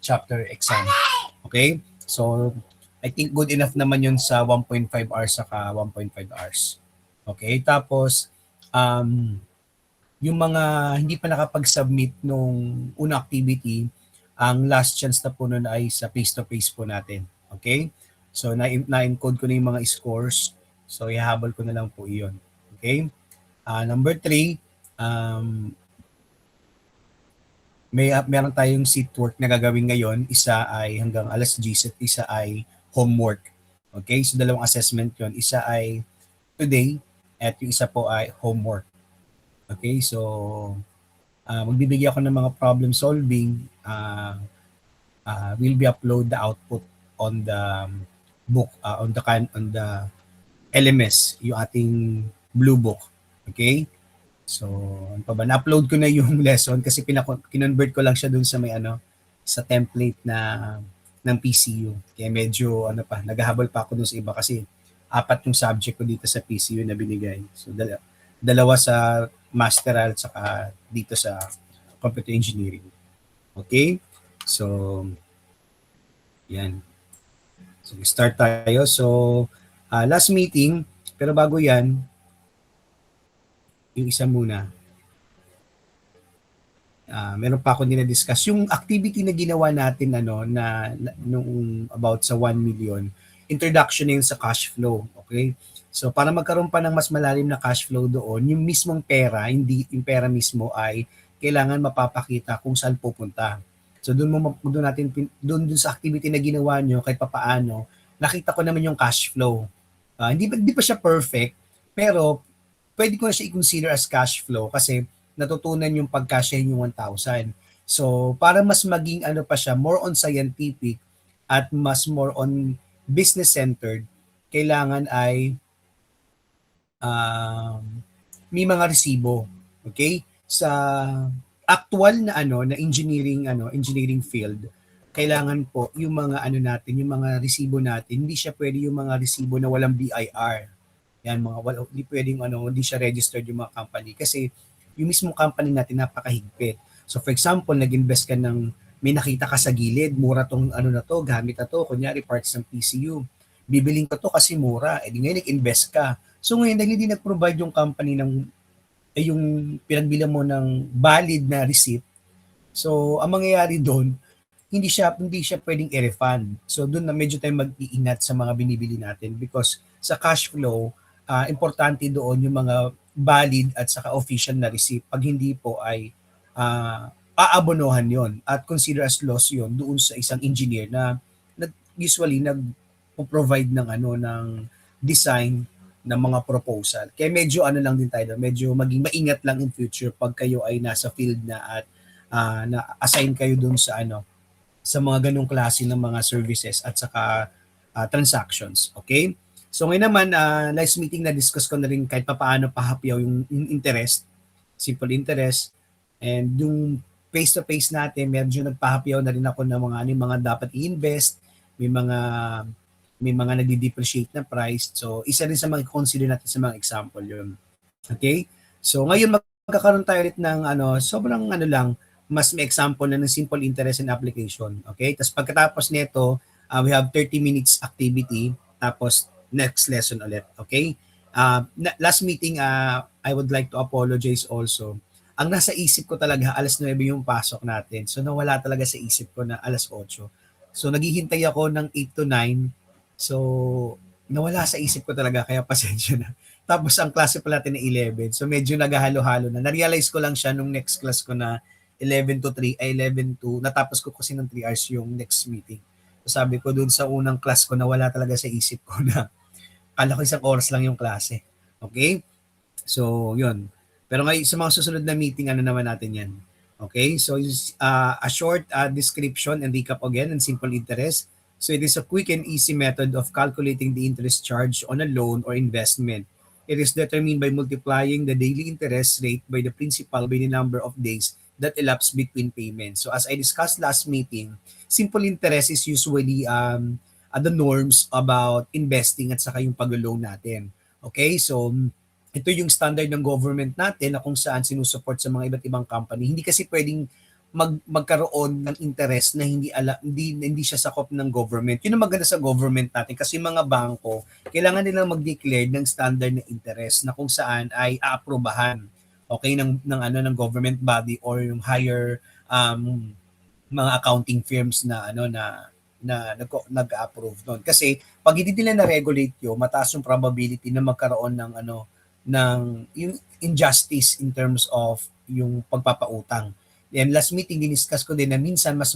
chapter exam. Okay? So, I think good enough naman yun sa 1.5 hours saka 1.5 hours. Okay? Tapos, yung mga hindi pa nakapag-submit nung unang activity, ang last chance na po nun ay sa face-to-face po natin. Okay? So, na-encode ko na yung mga scores. So, ihahabol ko na lang po iyon. Okay? Number 3, meron tayong seat work na gagawin ngayon. Isa ay hanggang alas 10 at isa ay homework. Okay? So, dalawang assessment yon. Isa ay today at yung isa po ay homework. Okay? So, magbibigay ako ng mga problem solving. Will be upload the output on the book, on the LMS, yung ating blue book. Okay? So, ano pa ba? Na-upload ko na yung lesson kasi kinonvert ko lang siya dun sa may sa template ng PCU. Kaya medyo naghahabol pa ako dun sa iba kasi 4 yung subject ko dito sa PCU na binigay. So, dalawa sa masteral saka dito sa computer engineering. Okay? So, yan. So, start tayo. So, last meeting, pero bago yan, yung isa muna. Meron pa ako dinadiscuss. Yung activity na ginawa natin nung about sa 1 million, introduction na yun sa cash flow. Okay? So, para magkaroon pa ng mas malalim na cash flow doon, yung mismong pera, hindi yung pera mismo ay kailangan mapapakita kung saan pupunta. So, doon sa activity na ginawa nyo, kahit papaano, nakita ko naman yung cash flow. Hindi pa siya perfect, pero pwede ko na siya i-consider as cash flow kasi natutunan yung pagkasya yung 1,000. So, para mas maging pa siya, more on scientific at mas more on business-centered, kailangan ay may mga resibo. Okay? Sa actual na na engineering field, kailangan po yung mga natin, yung mga resibo natin, hindi siya pwede yung mga resibo na walang BIR. Yan hindi pwedeng hindi siya registered yung mga company kasi yung mismo company natin napakahigpit. So for example, nag-invest ka may nakita ka sa gilid, mura tong gamit na to, kunyari parts ng PCU. Bibiling ko to kasi mura. Di ngayon nag-invest ka. So ngayon, dahil hindi nag-provide yung company yung pinagbilang mo ng valid na receipt, so ang mangyayari doon, hindi siya pwedeng i-refund. So doon na medyo tayo mag-iingat sa mga binibili natin because sa cash flow, importante doon yung mga valid at saka official na receipt. Pag hindi po ay aabonohan yon at consider as loss yon doon sa isang engineer na usually nag-provide ng design ng mga proposal. Kaya medyo lang din tayo, medyo maging maingat lang in future pag kayo ay nasa field na at na-assign kayo doon sa mga ganong klase ng mga services at saka transactions. Okay? So ngayon naman, last meeting na discuss ko na rin kahit paano pahapyaw yung interest, simple interest, and yung face-to-face natin, medyo nagpahapyaw na rin ako ng mga dapat i-invest, may mga nagdi-depreciate na price. So isa rin sa mga consider natin sa mga example yun. Okay? So ngayon magkakaroon tayo ulit ng sobrang lang, mas may example na ng simple interest and application. Okay? Tapos pagkatapos nito, we have 30 minutes activity, tapos next lesson ulit. Okay? Last meeting, I would like to apologize also. Ang nasa isip ko talaga, alas 9 yung pasok natin. So nawala talaga sa isip ko na alas 8. So naghihintay ako ng 8 to 9. So nawala sa isip ko talaga, kaya pasensya na. Tapos ang klase pala natin na 11. So medyo naghahalo-halo na. Na-realize ko lang siya nung next class ko na 11 to 3, 11 to, natapos ko kasi ng 3 hours yung next meeting. So sabi ko dun sa unang class ko, nawala talaga sa isip ko na kala ko 1 oras lang yung klase. Okay? So, yun. Pero ngayon, sa mga susunod na meeting, naman natin yan. Okay? So, a short description and recap again on simple interest. So, it is a quick and easy method of calculating the interest charge on a loan or investment. It is determined by multiplying the daily interest rate by the principal by the number of days that elapse between payments. So, as I discussed last meeting, simple interest is usually the norms about investing at saka yung pag-loan natin. Okay? So, ito yung standard ng government natin na kung saan sinusupport sa mga iba't ibang company. Hindi kasi pwedeng magkaroon ng interest na hindi siya sakop ng government. Yun ang maganda sa government natin kasi yung mga bangko, kailangan nilang mag-declare ng standard na interest na kung saan ay aaprubahan okay ng government body or yung higher mga accounting firms na nag-approve doon. Kasi pag hindi nila na-regulate 'yo, mataas yung probability na magkaroon ng yung injustice in terms of yung pagpapautang. And last meeting diniscuss ko din na minsan mas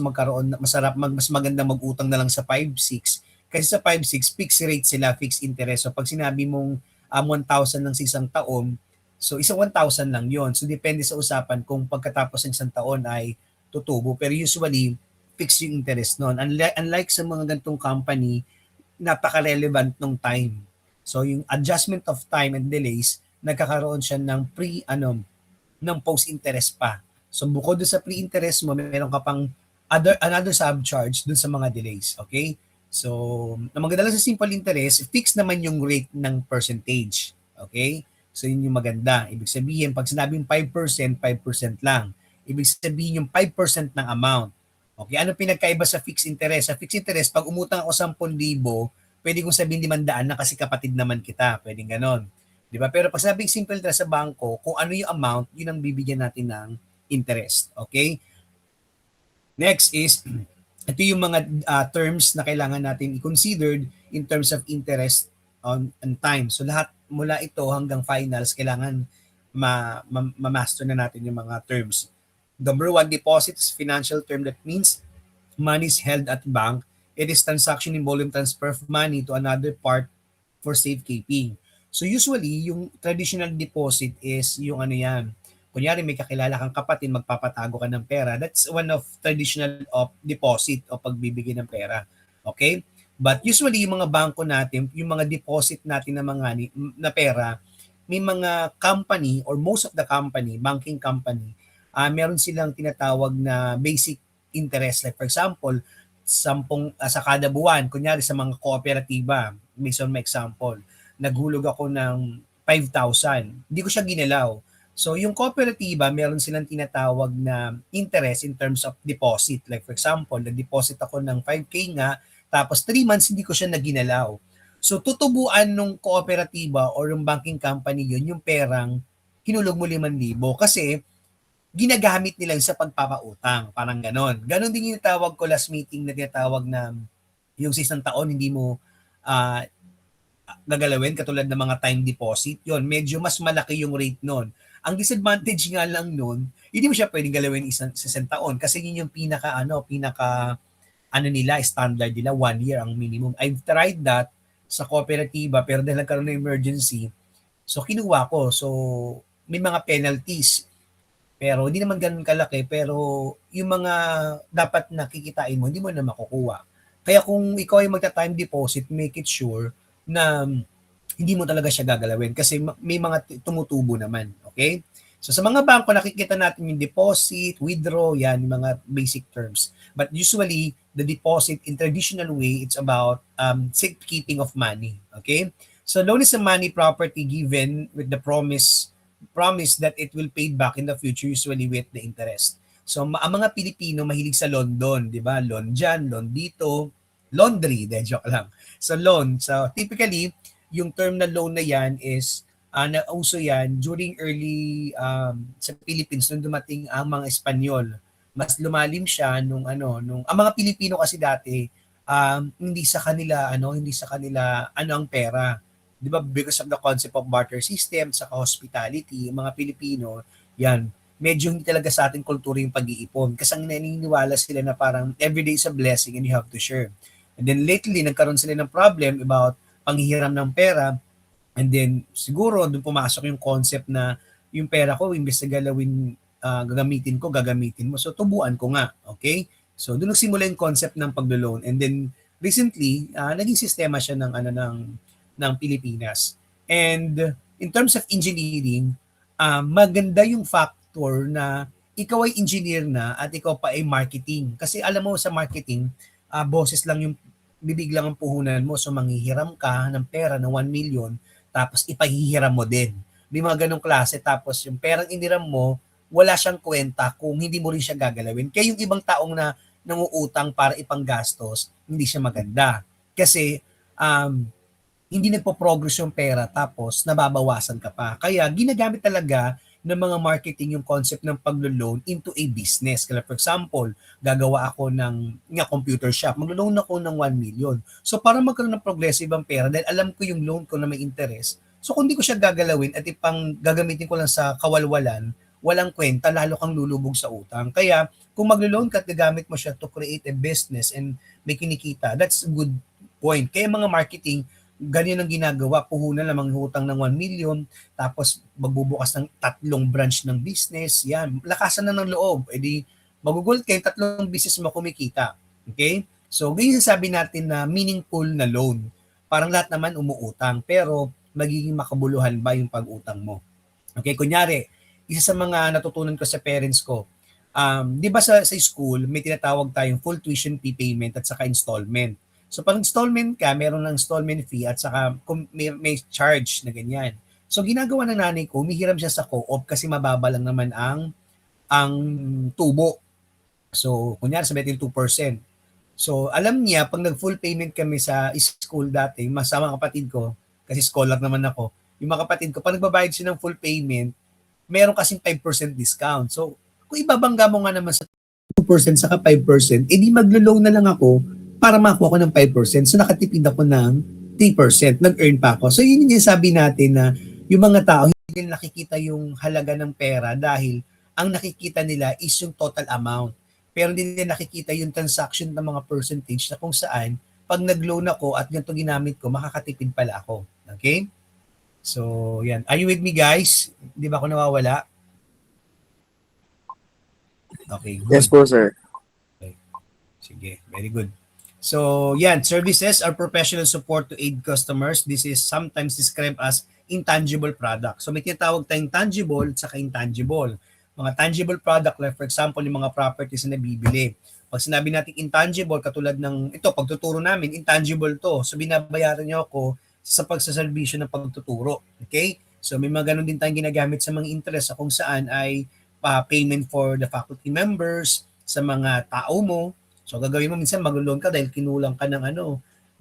maganda mag-utang na lang sa 5-6 kasi sa 5-6 fixed rate sila, fixed interest. So pag sinabi mong 1,000 lang sa isang taon, so isang 1,000 lang 'yon. So depende sa usapan kung pagkatapos ng isang taon ay tutubo. Pero usually fixed yung interest noon. Unlike sa mga gantong company, napaka-relevant ng time. So yung adjustment of time and delays, nagkakaroon siya ng ng post-interest pa. So bukod doon sa pre-interest mo, meron ka pang another subcharge doon sa mga delays. Okay? So, na maganda lang sa simple interest, fixed naman yung rate ng percentage. Okay? So yun yung maganda. Ibig sabihin, pag sinabing 5%, 5% lang. Ibig sabihin yung 5% ng amount. Okay, ano pinagkaiba sa fixed interest? Sa fixed interest, pag umutang ako 10,000, pwede kong sabihin 500 na kasi kapatid naman kita. Pwedeng ganon. Di ba? Pero pag sabing simple interest sa bangko, kung ano yung amount, yun ang bibigyan natin ng interest. Okay? Next is, ito yung mga terms na kailangan natin i-consider in terms of interest on time. So lahat mula ito hanggang finals, kailangan ma-master na natin yung mga terms. Number one, deposits, financial term that means money is held at bank. It is transaction involving transfer of money to another part for safekeeping. So usually, yung traditional deposit is yung yan. Kunyari may kakilala kang kapatid, magpapatago ka ng pera. That's one of traditional of deposit o pagbibigay ng pera. Okay? But usually, yung mga bangko natin, yung mga deposit natin na pera, may mga company or most of the company, banking company, meron silang tinatawag na basic interest. Like for example, sa kada buwan, kunyari sa mga kooperatiba, based on my example, naghulog ako ng 5,000. Hindi ko siya ginalaw. So yung kooperatiba, meron silang tinatawag na interest in terms of deposit. Like for example, nag-deposit ako ng 5K nga, tapos 3 months hindi ko siya naginalaw. So tutubuan nung kooperatiba or yung banking company yun, yung perang hinulog mo 5,000 kasi ginagamit nila sa pagpapautang. Parang ganon. Ganon din yung tawag ko last meeting na tinatawag na yung sa isang taon hindi mo uh, gagalawin katulad ng mga time deposit. Yon medyo mas malaki yung rate nun. Ang disadvantage nga lang nun, hindi mo siya pwedeng galawin sa isang taon kasi yun yung pinaka nila, standard nila, 1 year ang minimum. I've tried that sa kooperatiba pero dahil nagkaroon ng emergency, so kinuha ko. So may mga penalties pero hindi naman gano'n kalaki, pero yung mga dapat na kikitain mo, hindi mo na makukuha. Kaya kung ikaw ay magta-time deposit, make it sure na hindi mo talaga siya gagalawin kasi may mga tumutubo naman. Okay? So sa mga bangko, nakikita natin yung deposit, withdraw, yan, yung mga basic terms. But usually, the deposit in traditional way, it's about safekeeping of money. Okay? So loan is a money property given with the promise that it will pay back in the future, usually with the interest. So ang mga Pilipino mahilig sa London, di ba? Loan dyan, loan dito, laundry, joke lang. So loan. So typically, yung term na loan na yan is nauso yan during early sa Philippines nung dumating ang mga Espanyol. Mas lumalim siya nung ang mga Pilipino kasi dati hindi sa kanila ang pera. 'Di ba, because of the concept of barter system sa hospitality, yung mga Pilipino, yan, medyo hindi talaga sa ating kultura yung pag-iipon. Kasi ang naniniwala sila na parang everyday is a blessing and you have to share. And then lately, nagkaroon sila ng problem about panghihiram ng pera. And then siguro doon pumasok yung concept na yung pera ko, imbes na gagamitin mo. So tubuan ko nga, okay? So doon nagsimula yung concept ng paglo-loan. And then recently, naging sistema siya ng Pilipinas. And in terms of engineering, maganda yung factor na ikaw ay engineer na at ikaw pa ay marketing. Kasi alam mo sa marketing, boses lang yung bibig lang ang puhunan mo. So manghihiram ka ng pera ng 1 million tapos ipahihiram mo din. May mga ganong klase. Tapos yung perang iniram mo, wala siyang kwenta kung hindi mo rin siya gagalawin. Kaya yung ibang taong na nanguutang para ipanggastos, hindi siya maganda. Kasi hindi nagpo-progress yung pera tapos nababawasan ka pa. Kaya ginagamit talaga ng mga marketing yung concept ng paglo-loan into a business. Kaya for example, gagawa ako ng computer shop. Maglo-loan ako ng 1 million. So para magkaroon ng progressive ang pera, dahil alam ko yung loan ko na may interest, so kung di ko siya gagalawin at gagamitin ko lang sa kawalwalan, walang kwenta, lalo kang lulubog sa utang. Kaya kung maglo-loan ka at gagamit mo siya to create a business and may kinikita, that's a good point. Kaya mga marketing, ganyan ang ginagawa, puhunan lang manghutang ng 1 million, tapos magbubukas ng 3 branch ng business, yan, lakasan na ng loob, edi magugulat kayo, 3 business mo kumikita. Okay? So, ganyan sabi natin na meaningful na loan. Parang lahat naman umuutang, pero magiging makabuluhan ba yung pag-utang mo? Okay, kunyari, isa sa mga natutunan ko sa parents ko, di ba sa school, may tinatawag tayong full tuition fee payment at saka installment. So pag installment ka, meron ng installment fee at saka may charge na ganyan. So ginagawa ng nanay ko, humihiram siya sa co-op kasi mababa lang naman ang tubo. So kunyari sabihin 2%. So alam niya, pag nag-full payment kami sa school dati, masama kapatid ko, kasi scholar naman ako, yung mga kapatid ko, pag nagbabayad siya ng full payment, meron kasing 5% discount. So kung ibabangga mo nga naman sa 2% saka 5%, edi maglo-loan na lang ako para makuha ko ng 5%. So nakatipid ako ng 3%. Nag-earn pa ako. So yun yung sabi natin na yung mga tao hindi nila nakikita yung halaga ng pera dahil ang nakikita nila is yung total amount. Pero hindi nila nakikita yung transaction ng mga percentage na kung saan pag nag-loan ako at ganito ginamit ko, makakatipid pala ako. Okay? So, yan. Are you with me, guys? Di ba ako nawawala? Okay, good. Yes po, sir. Okay. Sige, very good. So, yan. Services are professional support to aid customers. This is sometimes described as intangible product. So, may tinatawag tayong tangible at saka intangible. Mga tangible product, like for example, yung mga properties na nabibili. Pag sinabi natin intangible, katulad ng ito, pagtuturo namin, intangible to. So, binabayaran niyo ako sa pagsaservisyo ng pagtuturo. Okay? So may mga ganun din tayong ginagamit sa mga interest kung saan ay payment for the faculty members, sa mga tao mo. So gagawin mo minsan mag-loan ka dahil kinulang ka ng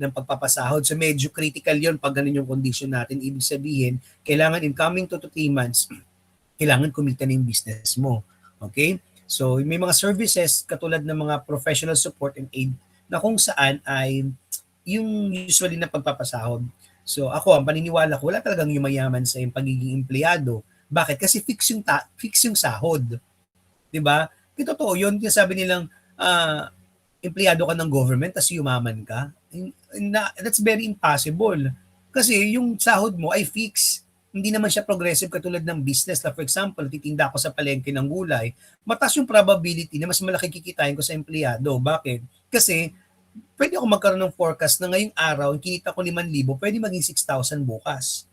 ng pagpapasahod. So medyo critical 'yon pag ganun yung condition natin. Ibig sabihin, kailangan in coming 2 to 3 months, kailangan kumita na yung business mo. Okay? So may mga services katulad ng mga professional support and aid na kung saan ay yung usually na pagpapasahod. So ako, ang paniniwala ko, wala talagang yumayaman sa yung pagiging empleyado. Bakit? Kasi fix yung sahod. 'Di ba? Ito totoo 'yun, kasi sabi nilang empleyado ka ng government tapos yumaman ka. That's very impossible. Kasi yung sahod mo ay fix. Hindi naman siya progressive katulad ng business. For example, titinda ako sa palengke ng gulay, mataas yung probability na mas malaki kikitain ko sa empleyado. Bakit? Kasi pwede ako magkaroon ng forecast na ngayong araw, kinita ko 5,000, pwede maging 6,000 bukas.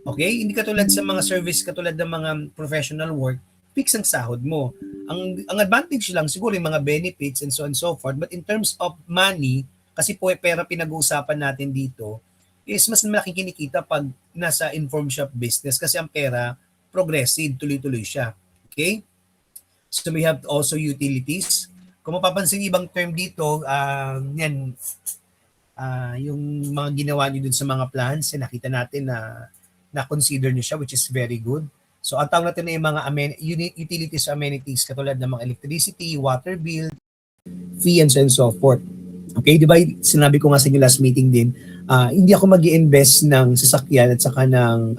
Okay? Hindi katulad sa mga service, katulad ng mga professional work, fix ang sahod mo. Ang advantage lang siguro yung mga benefits and so on and so forth. But in terms of money, kasi po pera pinag-uusapan natin dito, is mas malaking kinikita pag nasa inform shop business kasi ang pera progressive, tuloy-tuloy siya. Okay? So we have also utilities. Kung mapapansin ibang term dito, yan, yung mga ginawa niyo dun sa mga plans, nakita natin na consider niyo siya, which is very good. So ang tawag natin na yung mga utilities amenities katulad ng mga electricity, water bill, fee, and so forth. Okay, di ba sinabi ko nga sa inyo last meeting din, hindi ako mag-i-invest ng sasakyan at saka ng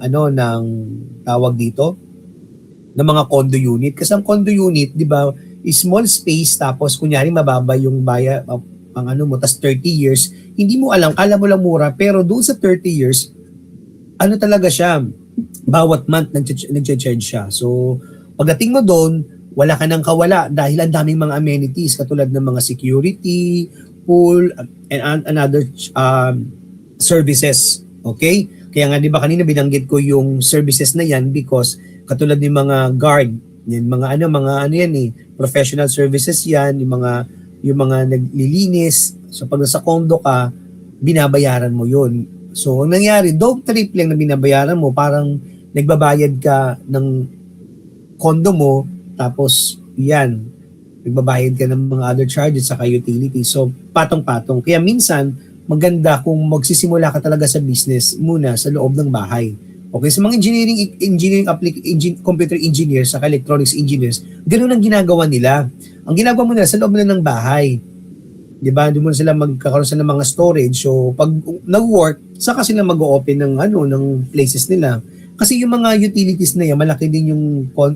tawag dito, ng mga condo unit. Kasi ang condo unit, di ba, small space tapos kunyari mababa yung ang mo, tas 30 years, hindi mo alam, kala mo lang mura, pero doon sa 30 years, talaga siya, bawat month nag-charge siya. So, pagdating mo doon, wala ka nang kawala dahil ang daming mga amenities katulad ng mga security, pool, and other services. Okay? Kaya nga, di ba kanina binanggit ko yung services na yan because katulad ng mga guard, yan, mga yan professional services yan, yung mga naglilinis. So pag nasa condo ka, binabayaran mo yun. So ang nangyari, dog trip lang na binabayaran mo, parang nagbabayad ka ng condo mo, tapos yan, magbabayad ka ng mga other charges sa utilities. So, patong-patong. Kaya minsan, maganda kung magsisimula ka talaga sa business muna sa loob ng bahay. Okay, sa mga computer engineers, sa electronics engineers, ganoon ang ginagawa nila. Ang ginagawa mo nila sa loob na ng bahay. 'Di ba? Doon mo sila magkakaroon sa ng mga storage. So pag nag-work, saka sila mag-open ng ng places nila. Kasi yung mga utilities na yan, malaki din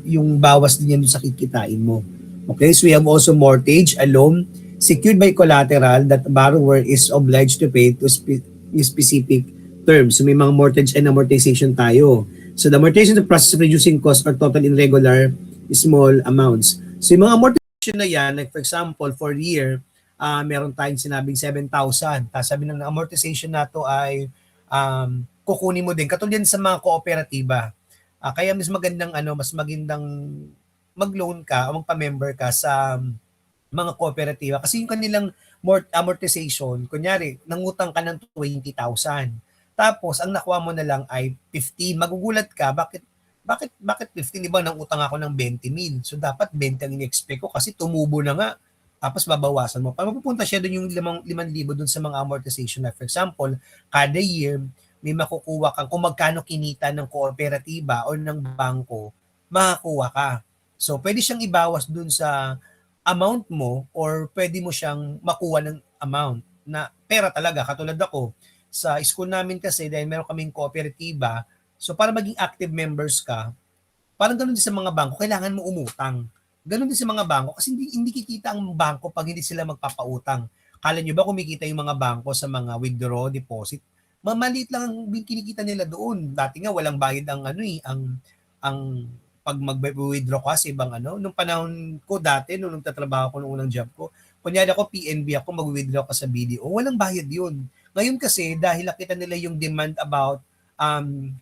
yung bawas din yan doon sa kikitain mo. Okay? So we have also mortgage, a loan secured by collateral that borrower is obliged to pay to specific terms. So may mga mortgage and amortization tayo. So the amortization is the process of reducing cost or total in regular small amounts. So yung mga amortization na yan, like for example, for year, meron tayong sinabing 7,000. Tapos sabi ng amortization na to ay kukunin mo din. Katulad yan sa mga kooperatiba. Kaya mas magandang mag-loan ka o magpa-member ka sa mga kooperatiba. Kasi yung kanilang amortization, kunyari, nangutang ka ng 20,000. Tapos, ang nakuha mo na lang ay 15. Magugulat ka, bakit 15? Diba, nang utang ako ng 20,000. So, dapat 20 ang in-expect ko kasi tumubo na nga. Tapos, babawasan mo. Para mapupunta siya doon yung 5,000 doon sa mga amortization. Like, for example, kada year, may makukuha kang kung magkano kinita ng kooperatiba o ng bangko, makakuha ka. So, pwede siyang ibawas doon sa amount mo or pwede mo siyang makuha ng amount na pera talaga. Katulad ako, sa school namin kasi dahil meron kaming kooperatiba, so para maging active members ka, parang ganun din sa mga bangko, kailangan mo umutang. Ganun din sa mga bangko kasi hindi kikita ang bangko pag hindi sila magpapautang. Kala nyo ba kumikita yung mga bangko sa mga withdraw, deposit? Maliit lang ang kinikita nila doon. Dati nga walang bayad ang ang pag mag-withdraw ka sa ibang nung panahon ko dati, nung nagtatrabaho ko nung unang job ko, kunyari ako PNB ako, mag-withdraw ka sa BDO, walang bayad yun. Ngayon kasi, dahil nakita nila yung demand about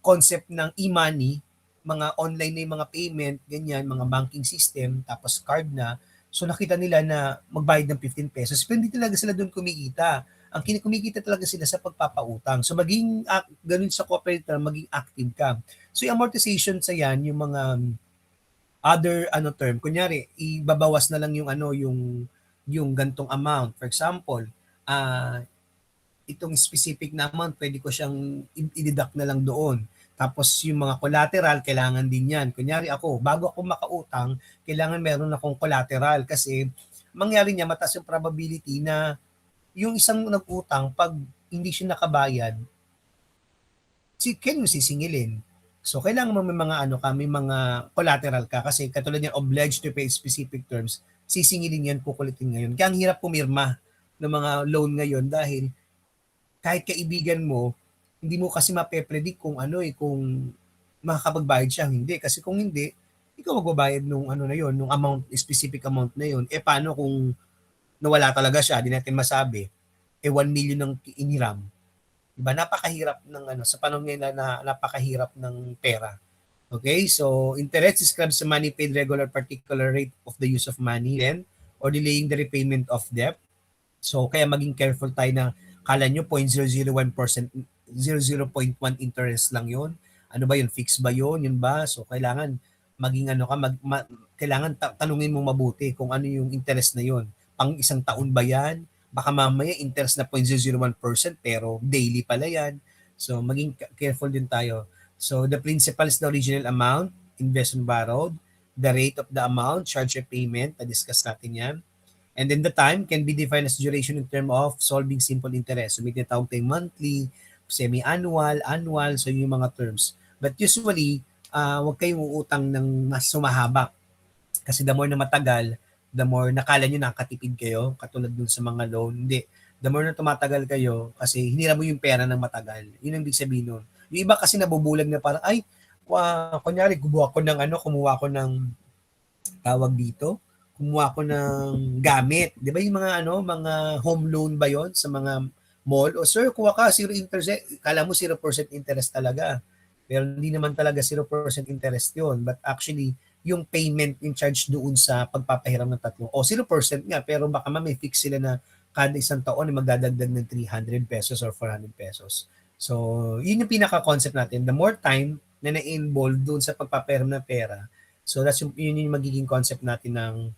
concept ng e-money, mga online na yung mga payment, ganyan, mga banking system, tapos card na, so nakita nila na magbayad ng 15 pesos, pero hindi talaga sila doon kumikita. Ang kumikita talaga sila sa pagpapautang. So maging ganun sa cooperative, maging active ka. So yung amortization sa yan, yung mga other term, kunyari ibabawas na lang yung gantong amount. For example, itong specific na amount, pwede ko siyang i-deduct na lang doon. Tapos yung mga collateral, kailangan din yan. Kunyari ako, bago ako makautang, kailangan meron akong collateral kasi mangyari niya, mataas yung probability na yung isang nag-utang, pag hindi siya nakabayad, kaya sisingilin. So, kailangan mo may mga may mga collateral ka kasi katulad niyan, obliged to pay specific terms, sisingilin yan, kukulitin ngayon. Kaya ang hirap pumirma ng mga loan ngayon dahil kahit kaibigan mo, hindi mo kasi mape-predict kung kung makakapagbayad siya, hindi. Kasi kung hindi, ikaw magbabayad nung na yon, nung amount, specific amount na yon. Paano kung nawala talaga siya, di natin masabi, 1 million ng iniram. Diba? Napakahirap ng sa panahon ngayon na napakahirap ng pera. Okay? So, interest describes the money paid regular particular rate of the use of money then or delaying the repayment of debt. So, kaya maging careful tayo na kala nyo 0.001%, 0.1 interest lang yon. Ano ba yun? Fix ba yun? Yun ba? So, kailangan maging kailangan tanungin mo mabuti kung ano yung interest na yon. Pang isang taon ba yan? Baka mamaya interest na 0.001% pero daily pala yan. So maging careful din tayo. So the principal is the original amount, investment borrowed, the rate of the amount, charge or payment, na-discuss natin yan. And then the time can be defined as duration in term of solving simple interest. So may tinatawag tayong monthly, semi-annual, annual, so yung mga terms. But usually, huwag kayong uutang ng mas sumahaba. Kasi the more na matagal, the more nakala nyo nakatipid kayo, katulad dun sa mga loan. Hindi. The more na tumatagal kayo, kasi hinira mo yung pera ng matagal. Yun ang ibig sabihin nun. Yung iba kasi nabubulag na parang, ay, kunyari, kumuha ko ng tawag dito, kumuha ko ng gamit. Di ba yung mga mga home loan ba yon sa mga mall? O sir, kuha ka, 0 interest. Kala mo 0% interest talaga. Pero hindi naman talaga 0% interest yon. But actually, yung payment, yung charge doon sa pagpapahiram ng tatlong. O 0% nga, pero baka may fix sila na kada isang taon ay magdadagdag ng 300 pesos or 400 pesos. So, yun yung pinaka-concept natin. The more time na na-involve doon sa pagpapahiram ng pera, So yun yung magiging concept natin ng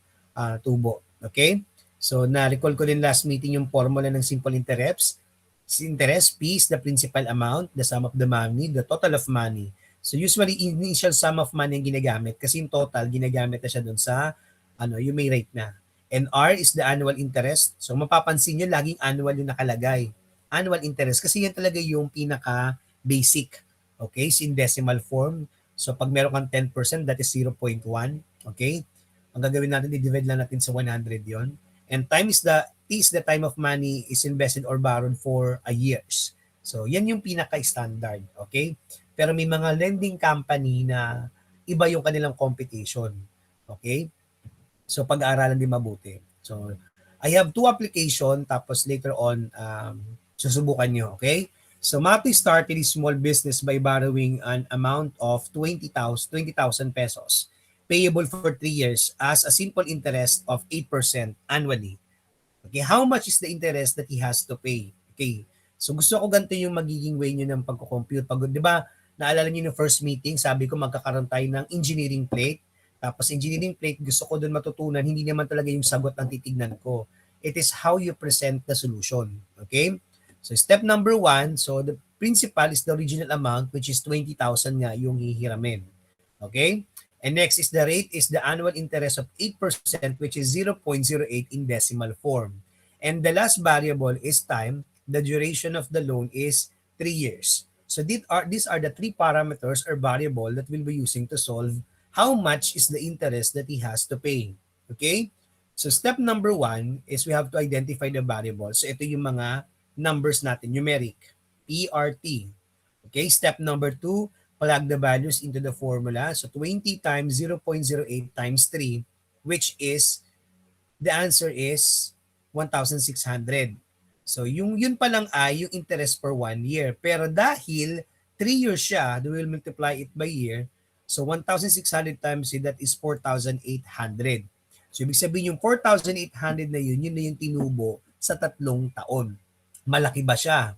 tubo. Okay? So na-recall ko din last meeting yung formula ng simple interest. Interest, P is the principal amount, the sum of the money, the total of money. So usually initial sum of money ang ginagamit kasi yung total ginagamit na siya dun sa yung may rate na. And R is the annual interest. So mapapansin nyo laging annual yung nakalagay. Annual interest kasi yan talaga yung pinaka basic. Okay? So in decimal form. So pag meron kang 10%, that is 0.1. Okay? Ang gagawin natin, i-divide lang natin sa 100 yon. And time is T is the time of money is invested or borrowed for a years. So yan yung pinaka-standard. Okay? Pero may mga lending company na iba yung kanilang computation. Okay? So pag-aaralan din mabuti. So I have two application tapos later on susubukan nyo. Okay? So Mapi started his small business by borrowing an amount of 20,000 pesos payable for 3 years as a simple interest of 8% annually. Okay, how much is the interest that he has to pay? Okay, so gusto ko ganito yung magiging way nyo ng pagko-compute. Pag, di ba, naalala nyo yung first meeting, sabi ko magkakaroon tayo ng engineering plate. Tapos engineering plate, gusto ko doon matutunan, hindi naman talaga yung sagot ang titignan ko. It is how you present the solution. Okay? So step number 1, so the principal is the original amount which is 20,000 nga yung hihiramin. Okay? And next is the rate is the annual interest of 8% which is 0.08 in decimal form. And the last variable is time. The duration of the loan is 3 years. So these are the three parameters or variable that we'll be using to solve how much is the interest that he has to pay. Okay? So step number 1 is we have to identify the variable. So ito yung mga numbers natin, numeric, PRT. Okay? Step number 2, plug the values into the formula. So 20 times 0.08 times 3, which is, the answer is 1,600. So yun pa lang ay yung interest per 1 year. Pero dahil 3 years siya, we will multiply it by year. So 1,600 times that is 4,800. So ibig sabihin yung 4,800 na yun na yung tinubo sa 3 taon. Malaki ba siya?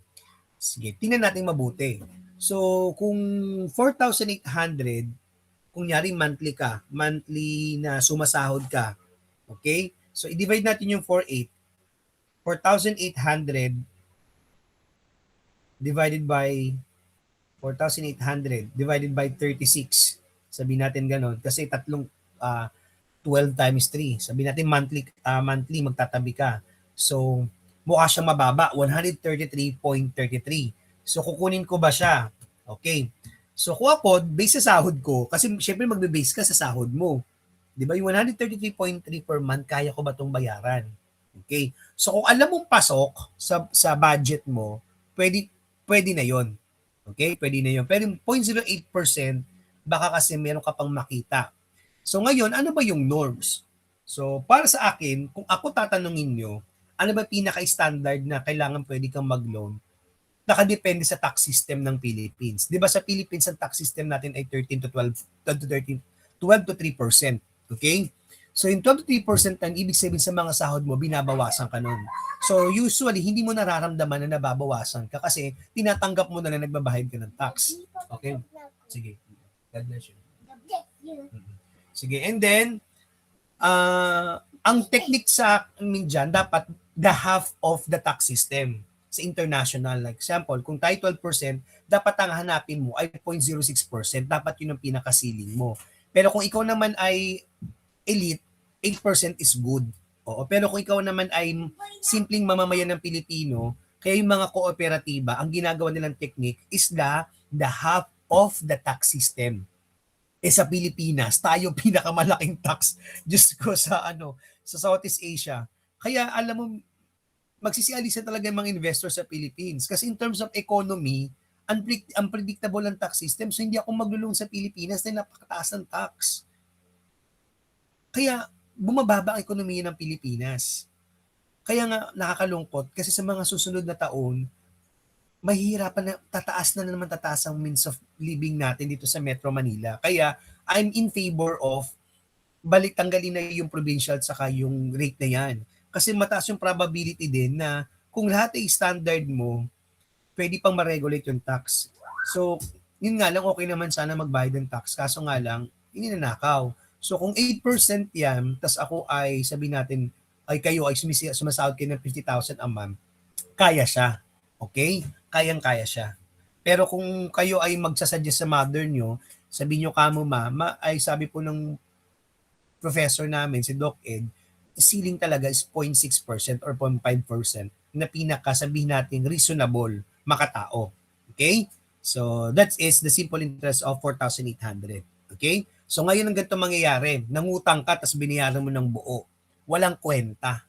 Sige, tingnan natin mabuti. So, kung 4,800, kung nyari monthly ka, monthly na sumasahod ka, okay? So, i-divide natin yung 4,800 divided by 4,800 divided by 36. Sabihin natin ganon. Kasi tatlong 12 times 3. Sabihin natin monthly magtatabi ka. So, mukha siyang mababa, 133.33. So, kukunin ko ba siya? Okay. So, kung ako, base sa sahod ko, kasi syempre magbe-base ka sa sahod mo. Di ba? Yung 133.3 per month, kaya ko ba itong bayaran? Okay. So, kung alam mong pasok sa budget mo, pwede na yon. Okay? Pwede na yon. Pero yung 0.08%, baka kasi meron ka pang makita. So, ngayon, ano ba yung norms? So, para sa akin, kung ako tatanungin nyo, ano ba pinaka-standard na kailangan pwede kang mag-loan? Nakadepende sa tax system ng Philippines. 'Di ba sa Philippines ang tax system natin ay 13 to 12 to 3%. Okay? So yung 12 to 3% ang ibig sabihin sa mga sahod mo, binabawasan ka nun. So usually, hindi mo nararamdaman na nababawasan ka kasi tinatanggap mo na nagbabayad ka ng tax. Okay? Sige. God bless you. Sige. And then, ang technique sa amin dyan, dapat the half of the tax system sa international. Like example, kung tayo 12%, dapat ang hanapin mo ay 0.06%. Dapat yun ang pinaka-ceiling mo. Pero kung ikaw naman ay elite, 8% is good. Oo. Pero kung ikaw naman ay simpleng mamamayan ng Pilipino, kaya yung mga kooperatiba, ang ginagawa nilang technique is the half of the tax system. Sa Pilipinas, tayo pinakamalaking tax. Diyos ko sa Southeast Asia. Kaya alam mo, magsisialisa talaga yung mga investors sa Philippines. Kasi in terms of economy, unpredictable ang tax system. So hindi ako maglulong sa Pilipinas na napakataas ng tax. Kaya bumababa ang ekonomiya ng Pilipinas. Kaya nga nakakalungkot kasi sa mga susunod na taon, mahihirapan na, tataas ang means of living natin dito sa Metro Manila. Kaya I'm in favor of tanggalin na yung provincial at saka yung rate na yan. Kasi mataas yung probability din na kung lahat ay standard mo, pwede pang ma-regulate yung tax. So, yun nga lang, okay naman sana magbayad ng tax. Kaso nga lang, ininanakaw. So kung 8% yan, tas ako ay sabi natin, ay kayo ay sumasahod kayo ng 50,000 a month, kaya siya. Okay? Kayang-kaya siya. Pero kung kayo ay magsasuggest sa mother nyo, sabi nyo kamo ay sabi po ng professor namin, si Doc Ed, ceiling talaga is 0.6% or 0.5% na pinaka sabihin natin reasonable, makatao. Okay? So that is the simple interest of 4,800. Okay? So ngayon ang ganito mangyayari, nangutang ka tapos binayaran mo ng buo. Walang kwenta.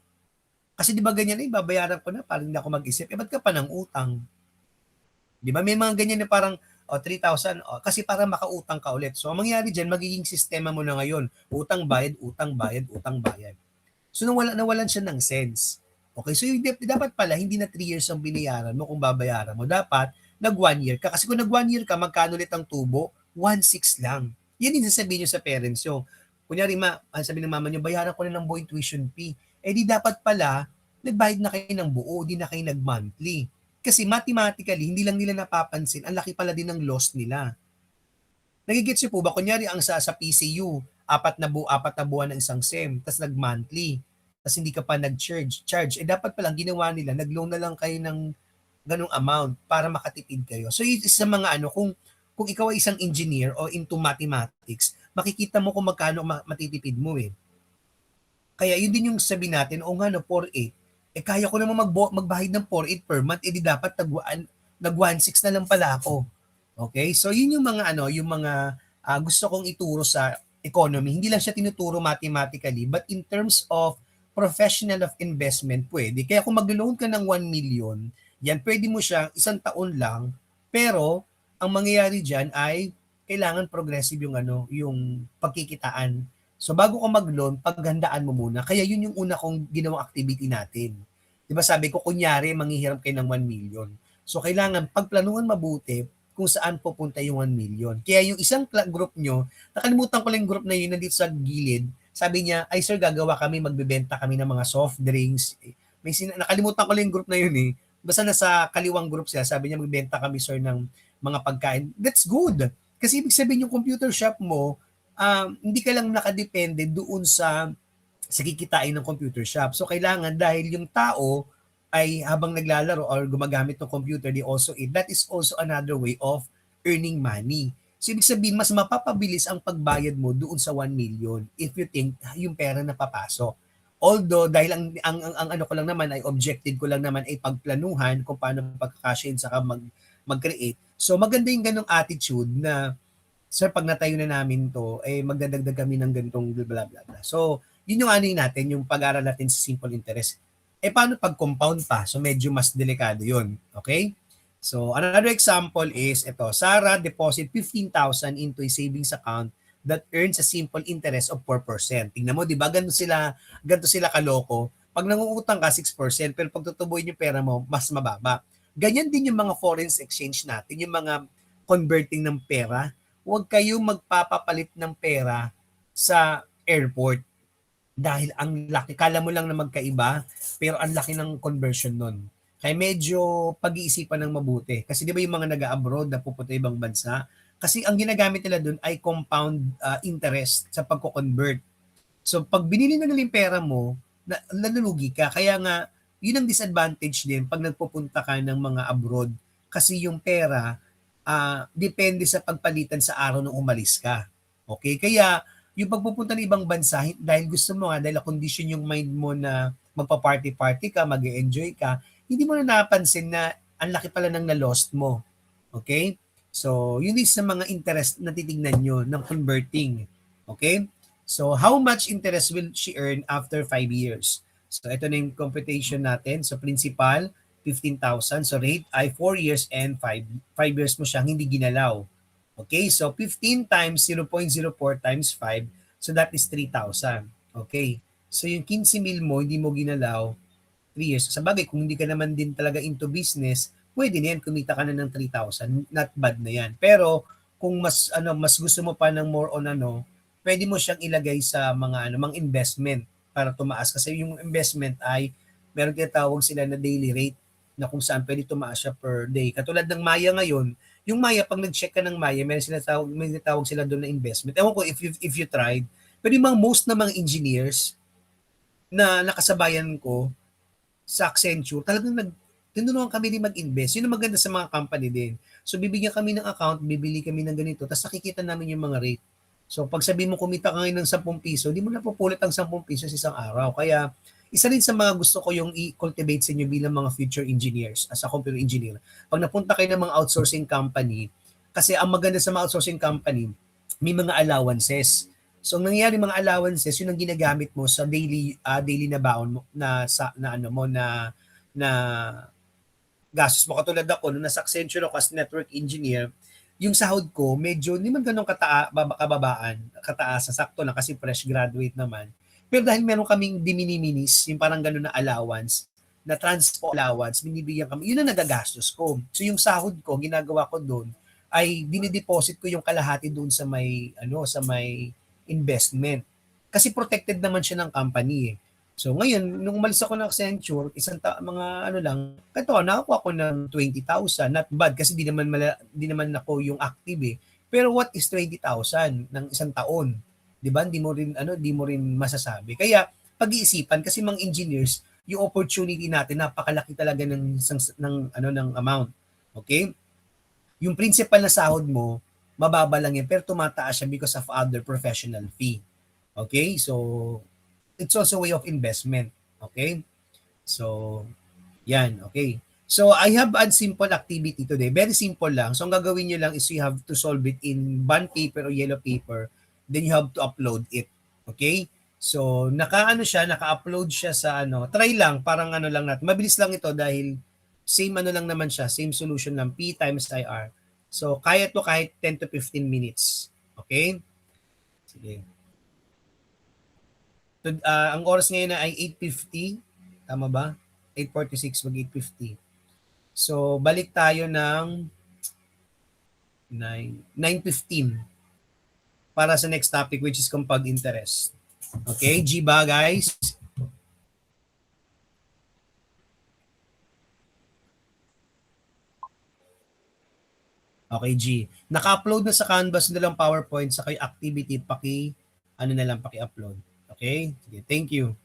Kasi di ba ganyan eh, babayaran ko na, parang hindi ako mag-isip. Ba't ka pa ng utang? Di ba? May mga ganyan na parang, 3,000, kasi para makautang ka ulit. So, ang mangyayari dyan, magiging sistema mo na ngayon. Utang, bayad, utang, bayad, utang, bayad. So, nawalan siya ng sense. Okay? So, dapat pala, hindi na 3 years ang binayaran mo kung babayaran mo. Dapat, nag 1 year ka. Kasi kung nag 1 year ka, magkano ulit ang tubo? 1,600 lang. Yan din sasabihin nyo sa parents nyo. Kunyari, sabi ng mama nyo, bayaran ko na ng buong tuition fee. Di dapat pala, nagbayad na kayo ng buo, di na kayo nag-monthly. Kasi mathematically, hindi lang nila napapansin, ang laki pala din ng loss nila. Nagigets niyo po ba? Kunyari, ang sa PCU, 4 na buwan ng isang SEM, tapos nag-monthly, tapos hindi ka pa nag-charge. Dapat palang ginawa nila, nag-loan na lang kayo ng ganong amount para makatipid kayo. So, yung isa mga kung ikaw ay isang engineer o into mathematics, makikita mo kung magkano matitipid mo eh. Kaya yun din yung sabi natin, o nga no, 4,800, kaya ko naman magbayad ng 4,800 per month, di dapat nag 1,600 na lang pala ako. Okay? So yun yung mga yung mga gusto kong ituro sa economy. Hindi lang siya tinuturo mathematically, but in terms of professional of investment, pwede. Kaya kung mag-loan ka ng 1 million, yan, pwede mo siya isang taon lang, pero ang mangyayari dyan ay kailangan progressive yung pagkikitaan. So bago ka mag-loan, paghandaan mo muna. Kaya yun yung una kong ginawang activity natin. Di ba sabi ko, kunyari, manghihiram kayo ng 1 million. So kailangan pagplanuhan mabuti kung saan pupunta yung 1 million. Kaya yung isang group nyo, nakalimutan ko lang yung group na yun, nandito sa gilid, sabi niya, ay sir, gagawa kami, magbebenta kami ng mga soft drinks. Nakalimutan ko lang yung group na yun eh. Basta nasa kaliwang group siya, sabi niya, magbenta kami sir ng mga pagkain. That's good. Kasi ibig sabihin yung computer shop mo, hindi ka lang nakadepende doon sa kikitain ng computer shop. So kailangan dahil yung tao ay habang naglalaro or gumagamit ng computer, they also eat. That is also another way of earning money. So ibig sabihin, mas mapapabilis ang pagbayad mo doon sa 1 million if you think yung pera na papasok. Although dahil ang ano ko lang naman ay objective ko lang naman ay pagplanuhan kung paano pagkakasyahin saka mag-create. So maganda yung ganong attitude na sir, pag natayo na namin to, magdadagdag kami ng ganitong blah, blah, blah. So, yun yung natin, yung pag-aaral natin sa simple interest. Paano pag compound pa? So, medyo mas delikado yun. Okay? So, another example is, ito, Sarah deposit 15,000 into a savings account that earns a simple interest of 4%. Tingnan mo, di ba? Ganito sila kaloko. Pag nangungutang ka, 6%, pero pag tutubuin yung pera mo, mas mababa. Ganyan din yung mga foreign exchange natin, yung mga converting ng pera. Huwag kayong magpapapalit ng pera sa airport dahil ang laki. Kala mo lang na magkaiba, pero ang laki ng conversion nun. Kaya medyo pag-iisipan ng mabuti. Kasi di ba yung mga nag-abroad na pupunta ibang bansa, kasi ang ginagamit nila dun ay compound interest sa pagko-convert. So pag binili na nila yung pera mo, nalulugi ka. Kaya nga, yun ang disadvantage din pag nagpupunta ka ng mga abroad. Kasi yung pera, depende sa pagpalitan sa araw nung umalis ka. Okay? Kaya, yung pagpupunta ng ibang bansa, dahil gusto mo dahil condition yung mind mo na magpa-party-party ka, mag-enjoy ka, hindi mo na napansin na ang laki pala ng na-lost mo. Okay? So, yun is sa mga interest na titignan nyo ng converting. Okay? So, how much interest will she earn after 5 years? So, ito na yung computation natin. So, principal, 15,000. So rate ay 4 years and 5 years mo siyang hindi ginalaw. Okay, so 15 times 0.04 times 5, so that is 3,000. Okay, so yung 15,000 mo, hindi mo ginalaw, 3 years. Sa bagay, kung hindi ka naman din talaga into business, pwede na yan, kumita ka na ng 3,000, not bad na yan. Pero kung mas gusto mo pa ng more on pwede mo siyang ilagay sa mga mga investment para tumaas kasi yung investment ay meron tinatawag sila na daily rate. na kung saan pwede tumaas siya per day. Katulad ng Maya ngayon, yung Maya, pag nag-check ka ng Maya, may tawag sila doon na investment. Ewan ko if you tried, pero yung mga most na mga engineers na nakasabayan ko sa Accenture, talagang tinulungan kami din mag-invest. Yun ang maganda sa mga company din. So, bibigyan kami ng account, bibili kami ng ganito, tapos nakikita namin yung mga rate. So, pag sabi mo kumita ka ngayon ng 10 piso, di mo na pupulit ang 10 piso sa isang araw. Kaya, isa rin sa mga gusto ko yung i-cultivate sa inyo bilang mga future engineers, as a computer engineer. Pag napunta kayo ng mga outsourcing company, kasi ang maganda sa mga outsourcing company, may mga allowances. So, ang nangyayari mga allowances, yun ang ginagamit mo sa daily na baon mo, na ano mo, na gastos mo. Katulad ako, nung nasa Accenture ako as network engineer, yung sahod ko, medyo hindi man ganun kababaan, kataasan, sakto lang kasi fresh graduate naman. Pero dahil meron kaming diminiminis, yung parang ganun na allowance, na transport allowance, binibigyan kami, yun ang nagagastos ko. So yung sahod ko, ginagawa ko doon, ay dinideposit ko yung kalahati doon sa may investment. Kasi protected naman siya ng company eh. So ngayon, nung umalis ako ng Accenture, mga ano lang, ito, nakakuha ko ng 20,000. Not bad kasi di naman ako yung active eh. Pero what is 20,000 ng isang taon? 'Di ba? Di mo rin masasabi. Kaya pag-iisipan kasi mga engineers, yung opportunity natin napakalaki talaga ng amount. Okay? Yung principal na sahod mo, mababa lang yan pero tumataas siya because of other professional fee. Okay? So it's also a way of investment. Okay? So, yan. Okay. So, I have a simple activity today. Very simple lang. So, ang gagawin nyo lang is you have to solve it in bond paper or yellow paper. Then you have to upload it. Okay? So, naka-upload siya sa Try lang, parang lang natin. Mabilis lang ito dahil same lang naman siya. Same solution lang. P times IR. So, kaya to kahit 10 to 15 minutes. Okay? Sige. Ang oras ngayon ay 8:50. Tama ba? 8:46 mag 8:50. So, balik tayo ng 9:15 para sa next topic which is compound interest. Okay, G ba guys? Okay, G. Naka-upload na sa Canvas na lang PowerPoint sa kayo activity, paki-upload. Okay? Sige, thank you.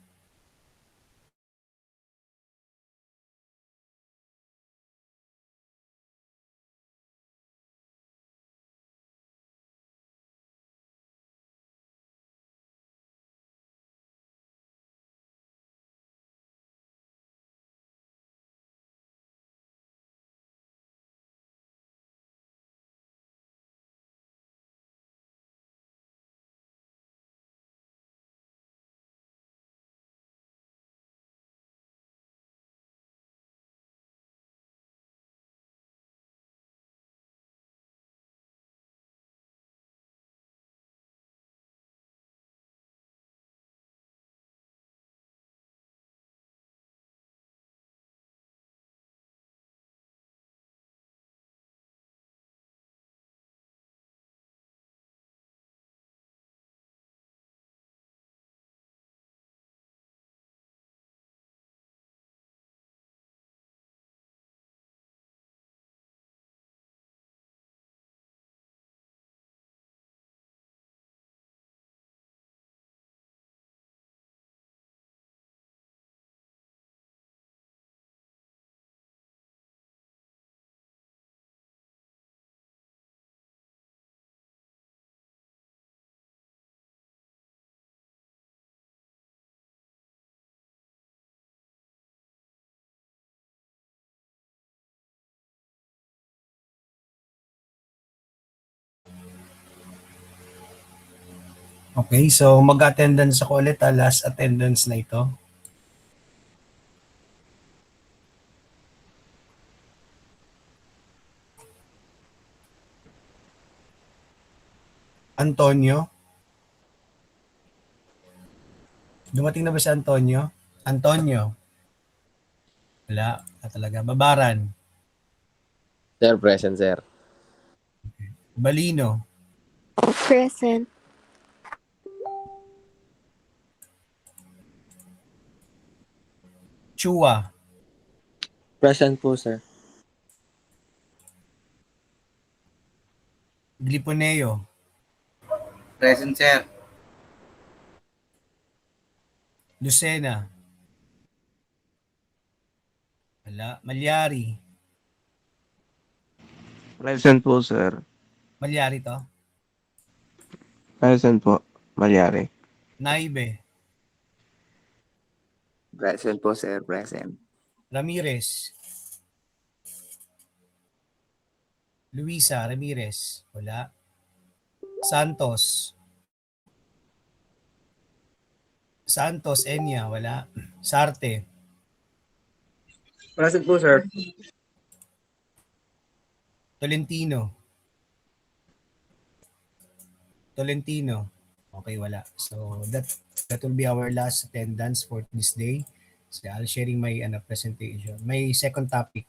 Okay, so mag-attendance ako ulit, last attendance na ito. Antonio? Dumating na ba si Antonio? Antonio? Wala, talaga. Babaran? Sir, present, sir. Balino? Present. Chua? Present po, sir. Gliponeo, Present, sir. Lucena, wala. Malyari, Present po, sir. Malyari to. Present po. Malyari. Naibe, Present po, sir. Present. Ramirez, Luisa Ramirez, wala. Santos, Enya, wala. Sarte, Present po, sir. Tolentino, okay, wala. So that will be our last attendance for this day. So I'll sharing my presentation. May second topic.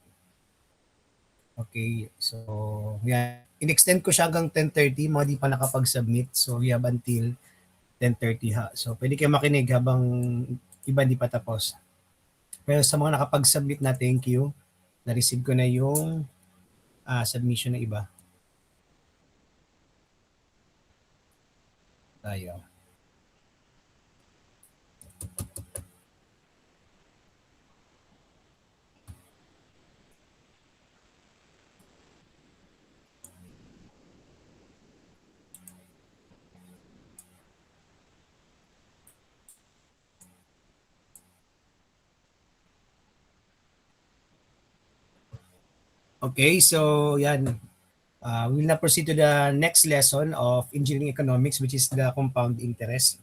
Okay, so yan. In-extend ko siya hanggang 10:30, mga di pa nakapag-submit. So we have until 10:30 ha. So pwede kayo makinig habang iba di pa tapos. Pero sa mga nakapag-submit na, thank you. Na-receive ko na yung submission ng iba. Tayo. Okay, so yan. We will now proceed to the next lesson of engineering economics, which is the compound interest.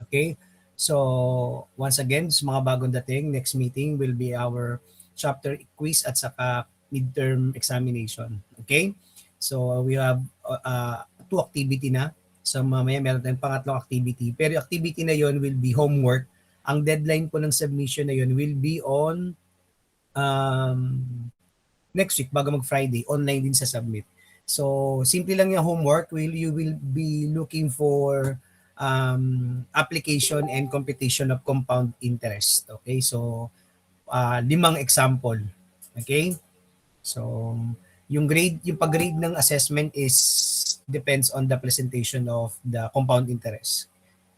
Okay, so once again, sa mga bagong dating, next meeting will be our chapter quiz at saka midterm examination. Okay, so we have 2 activity na. So mamaya meron tayong pangatlong activity. Pero yung activity na yon will be homework. Ang deadline po ng submission na yon will be on next week bago mag-Friday. Online din sa submit. So, simple lang yung homework. You will be looking for application and computation of compound interest. Okay? So, 5 example. Okay? So, yung pag-grade ng assessment is depends on the presentation of the compound interest.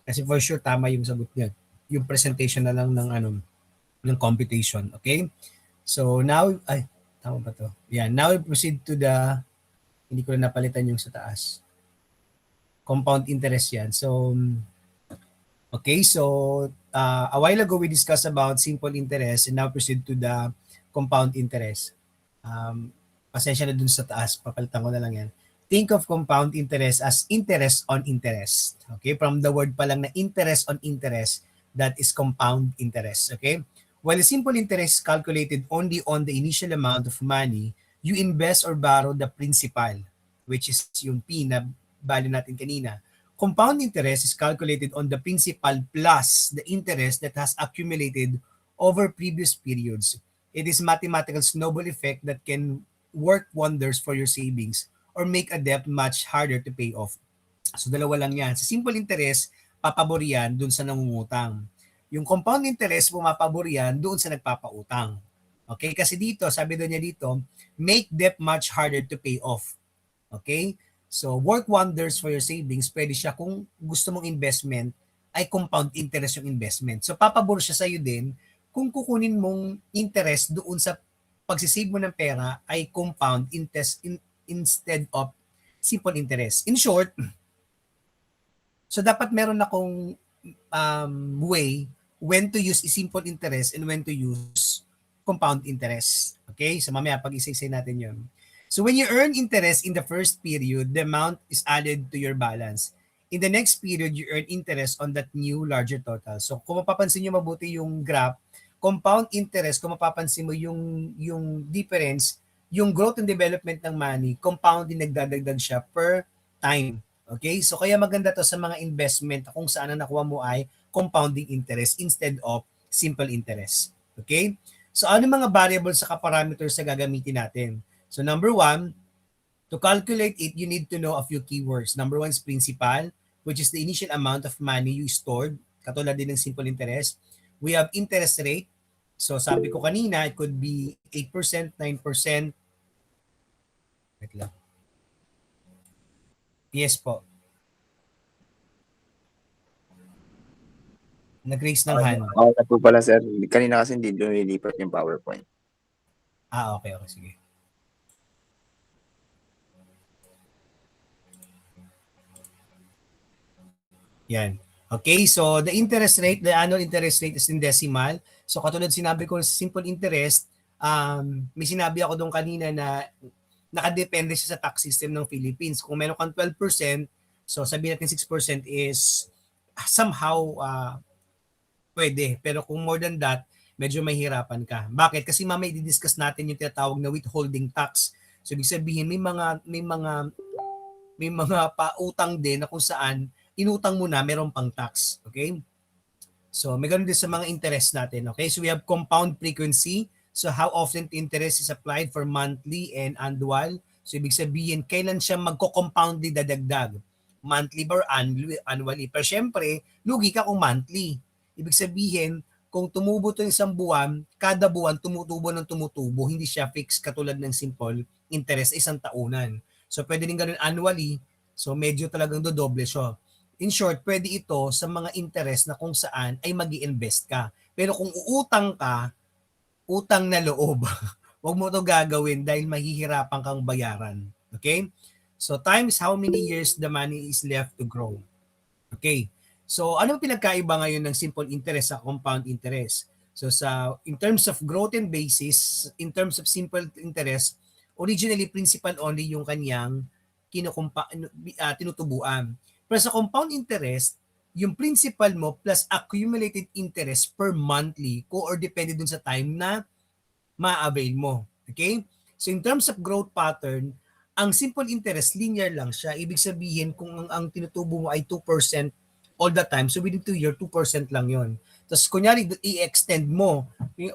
Kasi for sure, tama yung sagot niya. Yung presentation na lang ng computation. Okay? So, now, tama ba to? Yeah, now we proceed to the hindi ko na napalitan yung sa taas. Compound interest yan. So, okay. So, a while ago, we discussed about simple interest and now proceed to the compound interest. Pasensya na dun sa taas. Papalitan ko na lang yan. Think of compound interest as interest on interest. Okay? From the word pa lang na interest on interest, that is compound interest. Okay? While a simple interest is calculated only on the initial amount of money, you invest or borrow the principal, which is yung P na value natin kanina. Compound interest is calculated on the principal plus the interest that has accumulated over previous periods. It is mathematical snowball effect that can work wonders for your savings or make a debt much harder to pay off. So dalawa lang yan. Sa simple interest, papabor yan dun sa nangungutang. Yung compound interest, pumapabor yan doon sa nagpapautang. Okay? Kasi dito, sabi doon niya dito, make debt much harder to pay off. Okay? So, work wonders for your savings. Pwede siya kung gusto mong investment, ay compound interest yung investment. So, papabor siya sa'yo din kung kukunin mong interest doon sa pagsisave mo ng pera ay compound interest instead of simple interest. In short, so dapat meron akong way when to use simple interest and when to use compound interest. Okay? So mamaya pag-isa-isa natin yun. So when you earn interest in the first period, the amount is added to your balance. In the next period, you earn interest on that new larger total. So kung mapapansin nyo mabuti yung graph, compound interest, kung mapapansin mo yung difference, yung growth and development ng money, compounding nagdadagdag siya per time. Okay? So kaya maganda to sa mga investment kung saan ang nakuha mo ay compounding interest instead of simple interest. Okay? So ano mga variables sa parameters na gagamitin natin? So number 1, to calculate it, you need to know a few keywords. Number 1 is principal, which is the initial amount of money you stored, katulad din ng simple interest. We have interest rate, So sabi ko kanina, it could be 8%, 9%. Wait lang. Yes po. Nag-raise ng hand. Okay na po pala, sir. Kanina kasi hindi lumilipat yung PowerPoint. Okay, sige. Yan. Okay, so the interest rate, the annual interest rate is in decimal. So katulad sinabi ko, simple interest, may sinabi ako doon kanina na nakadepende siya sa tax system ng Philippines. Kung meron kang 12%, so sabihin natin 6% is somehow pwede. Pero kung more than that, medyo mahihirapan ka. Bakit? Kasi mamaya i-discuss natin yung tinatawag na withholding tax. So ibig sabihin may mga pautang din na kung saan inutang mo na meron pang tax. Okay? So may ganun din sa mga interest natin. Okay? So we have compound frequency. So how often the interest is applied for monthly and annual. So ibig sabihin, kailan siya magko-compoundly dadagdag? Monthly or annually? Pero syempre, lugi ka kung monthly. Ibig sabihin, kung tumubo ito isang buwan, kada buwan tumutubo ng tumutubo, hindi siya fixed katulad ng simple interest isang taunan. So pwede din ganun annually, so medyo talagang dodoble siya. In short, pwede ito sa mga interest na kung saan ay mag-i-invest ka. Pero kung uutang ka, utang na loob, huwag mo ito gagawin dahil mahihirapan kang bayaran. Okay? So times how many years the money is left to grow. Okay? So anong pinagkaiba ngayon ng simple interest sa compound interest? So in terms of growth and basis, in terms of simple interest, originally principal only yung kanyang tinutubuan. Pero sa compound interest, yung principal mo plus accumulated interest per monthly ko or depende dun sa time na ma-avail mo. Okay? So in terms of growth pattern, ang simple interest, linear lang siya. Ibig sabihin, kung ang tinutubo mo ay 2% all the time, so within 2 years, 2% lang yon. Tapos kunyari, i-extend mo.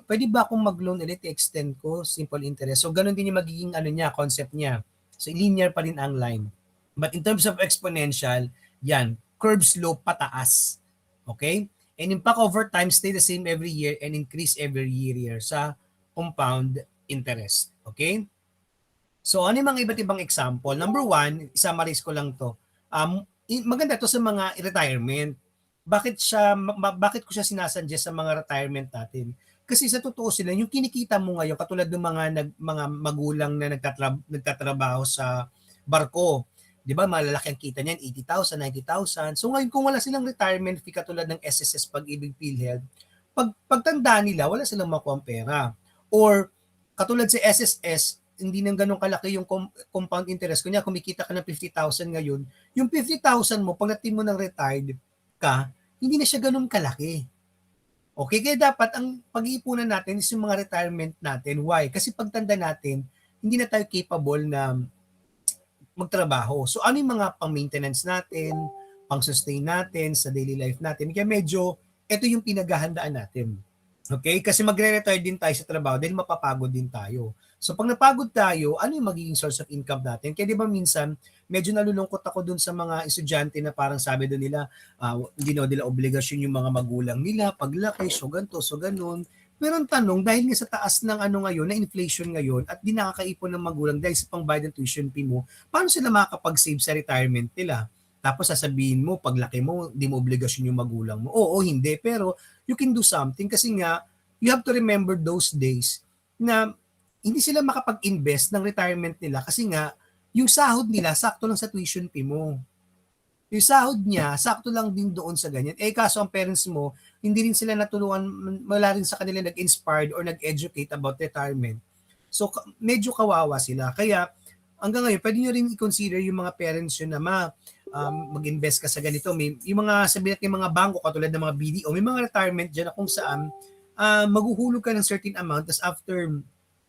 Pwede ba akong mag-loan ulit, i-extend ko, simple interest. So ganun din yung magiging concept niya. So linear pa rin ang line. But in terms of exponential, yan, curve slope pataas. Okay? And impact over time stay the same every year and increase every year sa compound interest. Okay? So ano yung mga iba't ibang example? Number one, summarize ko lang to. Maganda to sa mga retirement. Bakit ko siya sinasuggest sa mga retirement natin? Kasi sa totoo sila, yung kinikita mo ngayon, katulad ng mga magulang na nagtatrabaho sa barko, di ba, malalaki ang kita niyan, 80,000, 90,000. So ngayon, kung wala silang retirement fee katulad ng SSS, Pag-ibig, PhilHealth, pagtanda nila, wala silang makuha pera. Or katulad sa SSS, hindi nang ganun kalaki yung compound interest. Kunya, kumikita ka ng 50,000 ngayon, yung 50,000 mo, pagdating mo ng retired ka, hindi na siya ganun kalaki. Okay, kaya dapat ang pag-iipunan natin is yung mga retirement natin. Why? Kasi pagtanda natin, hindi na tayo capable na magtrabaho. So ano yung mga pang-maintenance natin, pang-sustain natin sa daily life natin. Kaya medyo, ito yung pinaghahandaan natin. Okay? Kasi magre-retire din tayo sa trabaho dahil mapapagod din tayo. So pag napagod tayo, ano yung magiging source of income natin? Kaya di ba minsan, medyo nalulungkot ako dun sa mga estudyante na parang sabi doon nila, hindi na nila obligasyon yung mga magulang nila, paglaki, so ganito, so ganun. Pero ang tanong, dahil nga sa taas ng ngayon, na inflation ngayon, at di nakakaipon ng magulang dahil sa pang-bayad ng tuition fee mo, paano sila makakapag-save sa retirement nila? Tapos sasabihin mo, paglaki mo, di mo obligasyon yung magulang mo. Oo, hindi. Pero you can do something kasi nga, you have to remember those days na hindi sila makapag-invest ng retirement nila kasi nga, yung sahod nila, sakto lang sa tuition fee mo. Yung sahod niya, sakto lang din doon sa ganyan. Kaso ang parents mo, hindi rin sila natulungan, wala rin sa kanila nag-inspired or nag-educate about retirement. So, medyo kawawa sila. Kaya, hanggang ngayon, pwede nyo rin i-consider yung mga parents yun na mag-invest ka sa ganito. Yung mga, sabihin natin, yung mga bangko, katulad ng mga BDO, may mga retirement dyan na kung saan maghuhulog ka ng certain amount, tapos after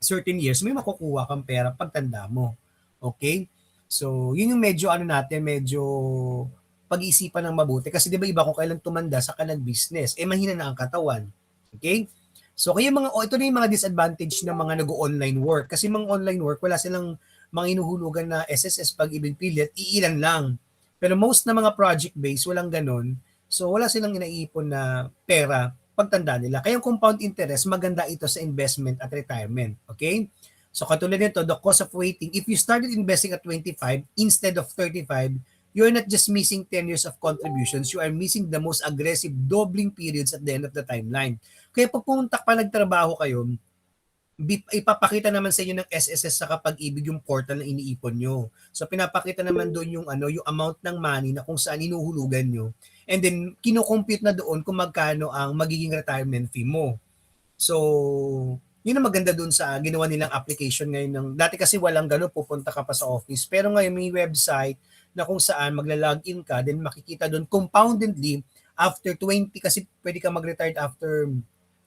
certain years, may makukuha kang pera pagtanda mo. Okay? So, yun yung medyo medyo pag-iisipan ng mabuti. Kasi di ba iba kung kailan tumanda sa business, mahina na ang katawan. Okay? So, kaya ito na yung mga disadvantage ng mga nag-online work. Kasi mga online work, wala silang mga inuhulugan na SSS, Pag-ibig, PhilHealth, iilan lang. Pero most na mga project-based, walang ganun. So, wala silang inaipon na pera pagtanda nila. Kaya yung compound interest, maganda ito sa investment at retirement. Okay? So katulad nito, the cost of waiting, if you started investing at 25 instead of 35, you're not just missing 10 years of contributions, you are missing the most aggressive doubling periods at the end of the timeline. Kaya pag pumunta pa nagtrabaho kayo, ipapakita naman sa inyo ng SSS sa Kapag-ibig yung portal na iniipon nyo. So pinapakita naman doon yung yung amount ng money na kung saan inuhulugan nyo. And then kino-compute na doon kung magkano ang magiging retirement fee mo. So yun ang maganda doon sa ginawa nilang application ngayon. Dati kasi walang gano'n, pupunta ka pa sa office. Pero ngayon may website na kung saan magla-login ka, then makikita doon compoundedly after 20, kasi pwede ka mag-retire after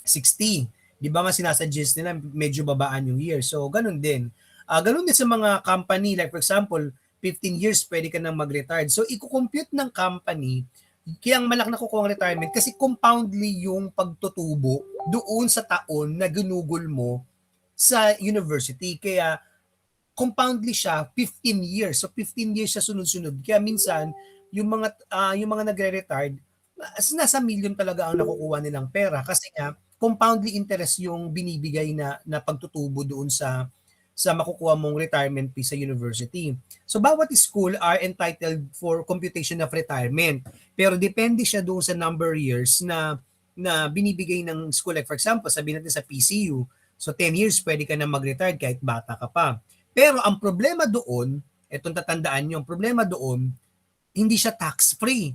60. Di ba nga sinasuggest nila medyo babaan yung year. So, ganun din. Ganun din sa mga company. Like for example, 15 years pwede ka nang mag-retire. So, i-compute ng company, kaya ang malaki na kukuha ang retirement kasi compoundly yung pagtutubo doon sa taon na ginugol mo sa university. Kaya compoundly siya 15 years. So 15 years siya sunod-sunod. Kaya minsan yung mga nagre-retired, nasa million talaga ang nakukuha nilang pera kasi nga compoundly interest yung binibigay na pagtutubo doon sa makukuha mong retirement fee sa university. So bawat school are entitled for computation of retirement. Pero depende siya doon sa number years na binibigay ng school. Like for example, sabihin natin sa PCU, so 10 years pwede ka na mag-retire kahit bata ka pa. Pero ang problema doon, etong tatandaan nyo, ang problema doon, hindi siya tax-free.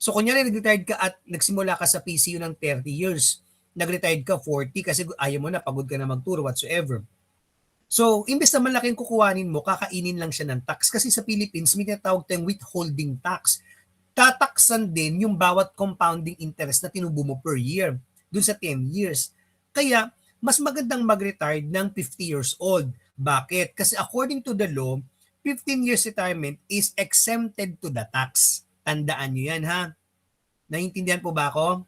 So kunyari nag-retired ka at nagsimula ka sa PCU ng 30 years, nag-retired ka 40 kasi ayaw mo na, pagod ka na magturo, whatsoever. So, imbes na malaking kukuhanin mo, kakainin lang siya ng tax. Kasi sa Philippines, may tinatawag tayong withholding tax. Tataksan din yung bawat compounding interest na tinubo mo per year, dun sa 10 years. Kaya, mas magandang mag-retire ng 50 years old. Bakit? Kasi according to the law, 15 years retirement is exempted to the tax. Tandaan nyo yan, ha? Naiintindihan po ba ako?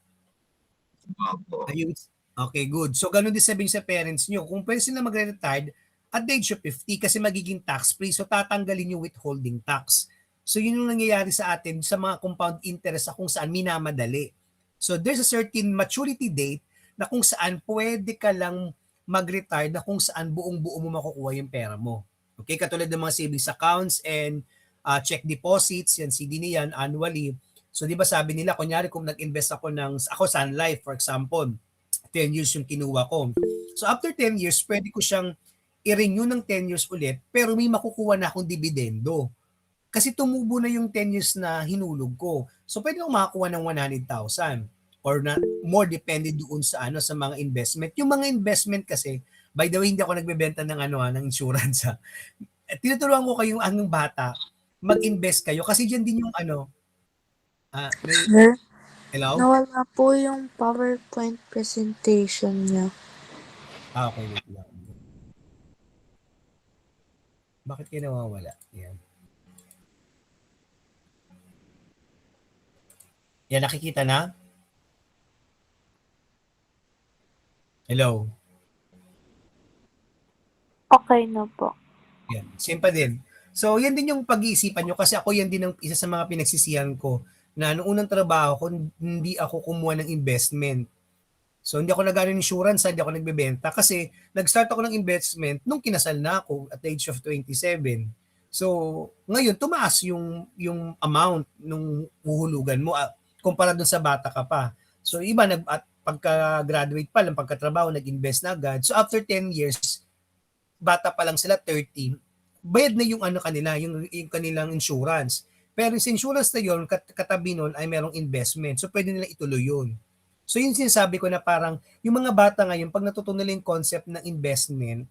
Ayun. Okay, good. So, ganun din sabihin sa parents nyo. Kung pwede sila magre-retire at the age of 50 kasi magiging tax-free, so tatanggalin yung withholding tax. So, yun yung nangyayari sa atin sa mga compound interest sa kung saan minamadali. So, there's a certain maturity date na kung saan pwede ka lang mag-retire na kung saan buong-buo mo makukuha yung pera mo. Okay, katulad ng mga savings accounts and check deposits, yan CD niyan annually. So, di ba sabi nila, kunyari kung nag-invest ako Sun Life, for example, 10 years yung kinuha ko. So, after 10 years, pwede ko siyang i-renew ng 10 years ulit, pero may makukuha na akong dividendo. Kasi tumubo na yung 10 years na hinulog ko. So, pwede akong makakuha ng 100,000 or na more, depende doon sa sa mga investment. Yung mga investment kasi, by the way, hindi ako nagbebenta ng ng insurance. Tinuturuan ko kayong anong bata, mag-invest kayo kasi diyan din yung Sir, hello? nawala po yung PowerPoint presentation niya. Okay, wait lang. Bakit kayo nawawala? Yan. Yan, nakikita na? Hello? Okay na po. Yan. Same pa din. So, yan din yung pag-iisipan nyo kasi ako yan din ang isa sa mga pinagsisihan ko na noong unang trabaho ko, hindi ako kumuha ng investment. So, hindi ako nag-ano ng insurance, hindi ako nagbebenta kasi nag-start ako ng investment nung kinasal na ako at the age of 27. So, ngayon, tumaas yung amount nung huhulugan mo kumpara dun sa bata ka pa. So, iba, at pagka-graduate pa lang, pagkatrabaho, nag-invest na agad. So, after 10 years, bata pa lang sila, 30, bayad na yung kanila, yung kanilang insurance. Pero sa insurance na yun, katabi nun ay merong investment. So, pwede nila ituloy yun. So, yun sinasabi ko na parang yung mga bata ngayon, pag natutunan nila yung concept ng investment,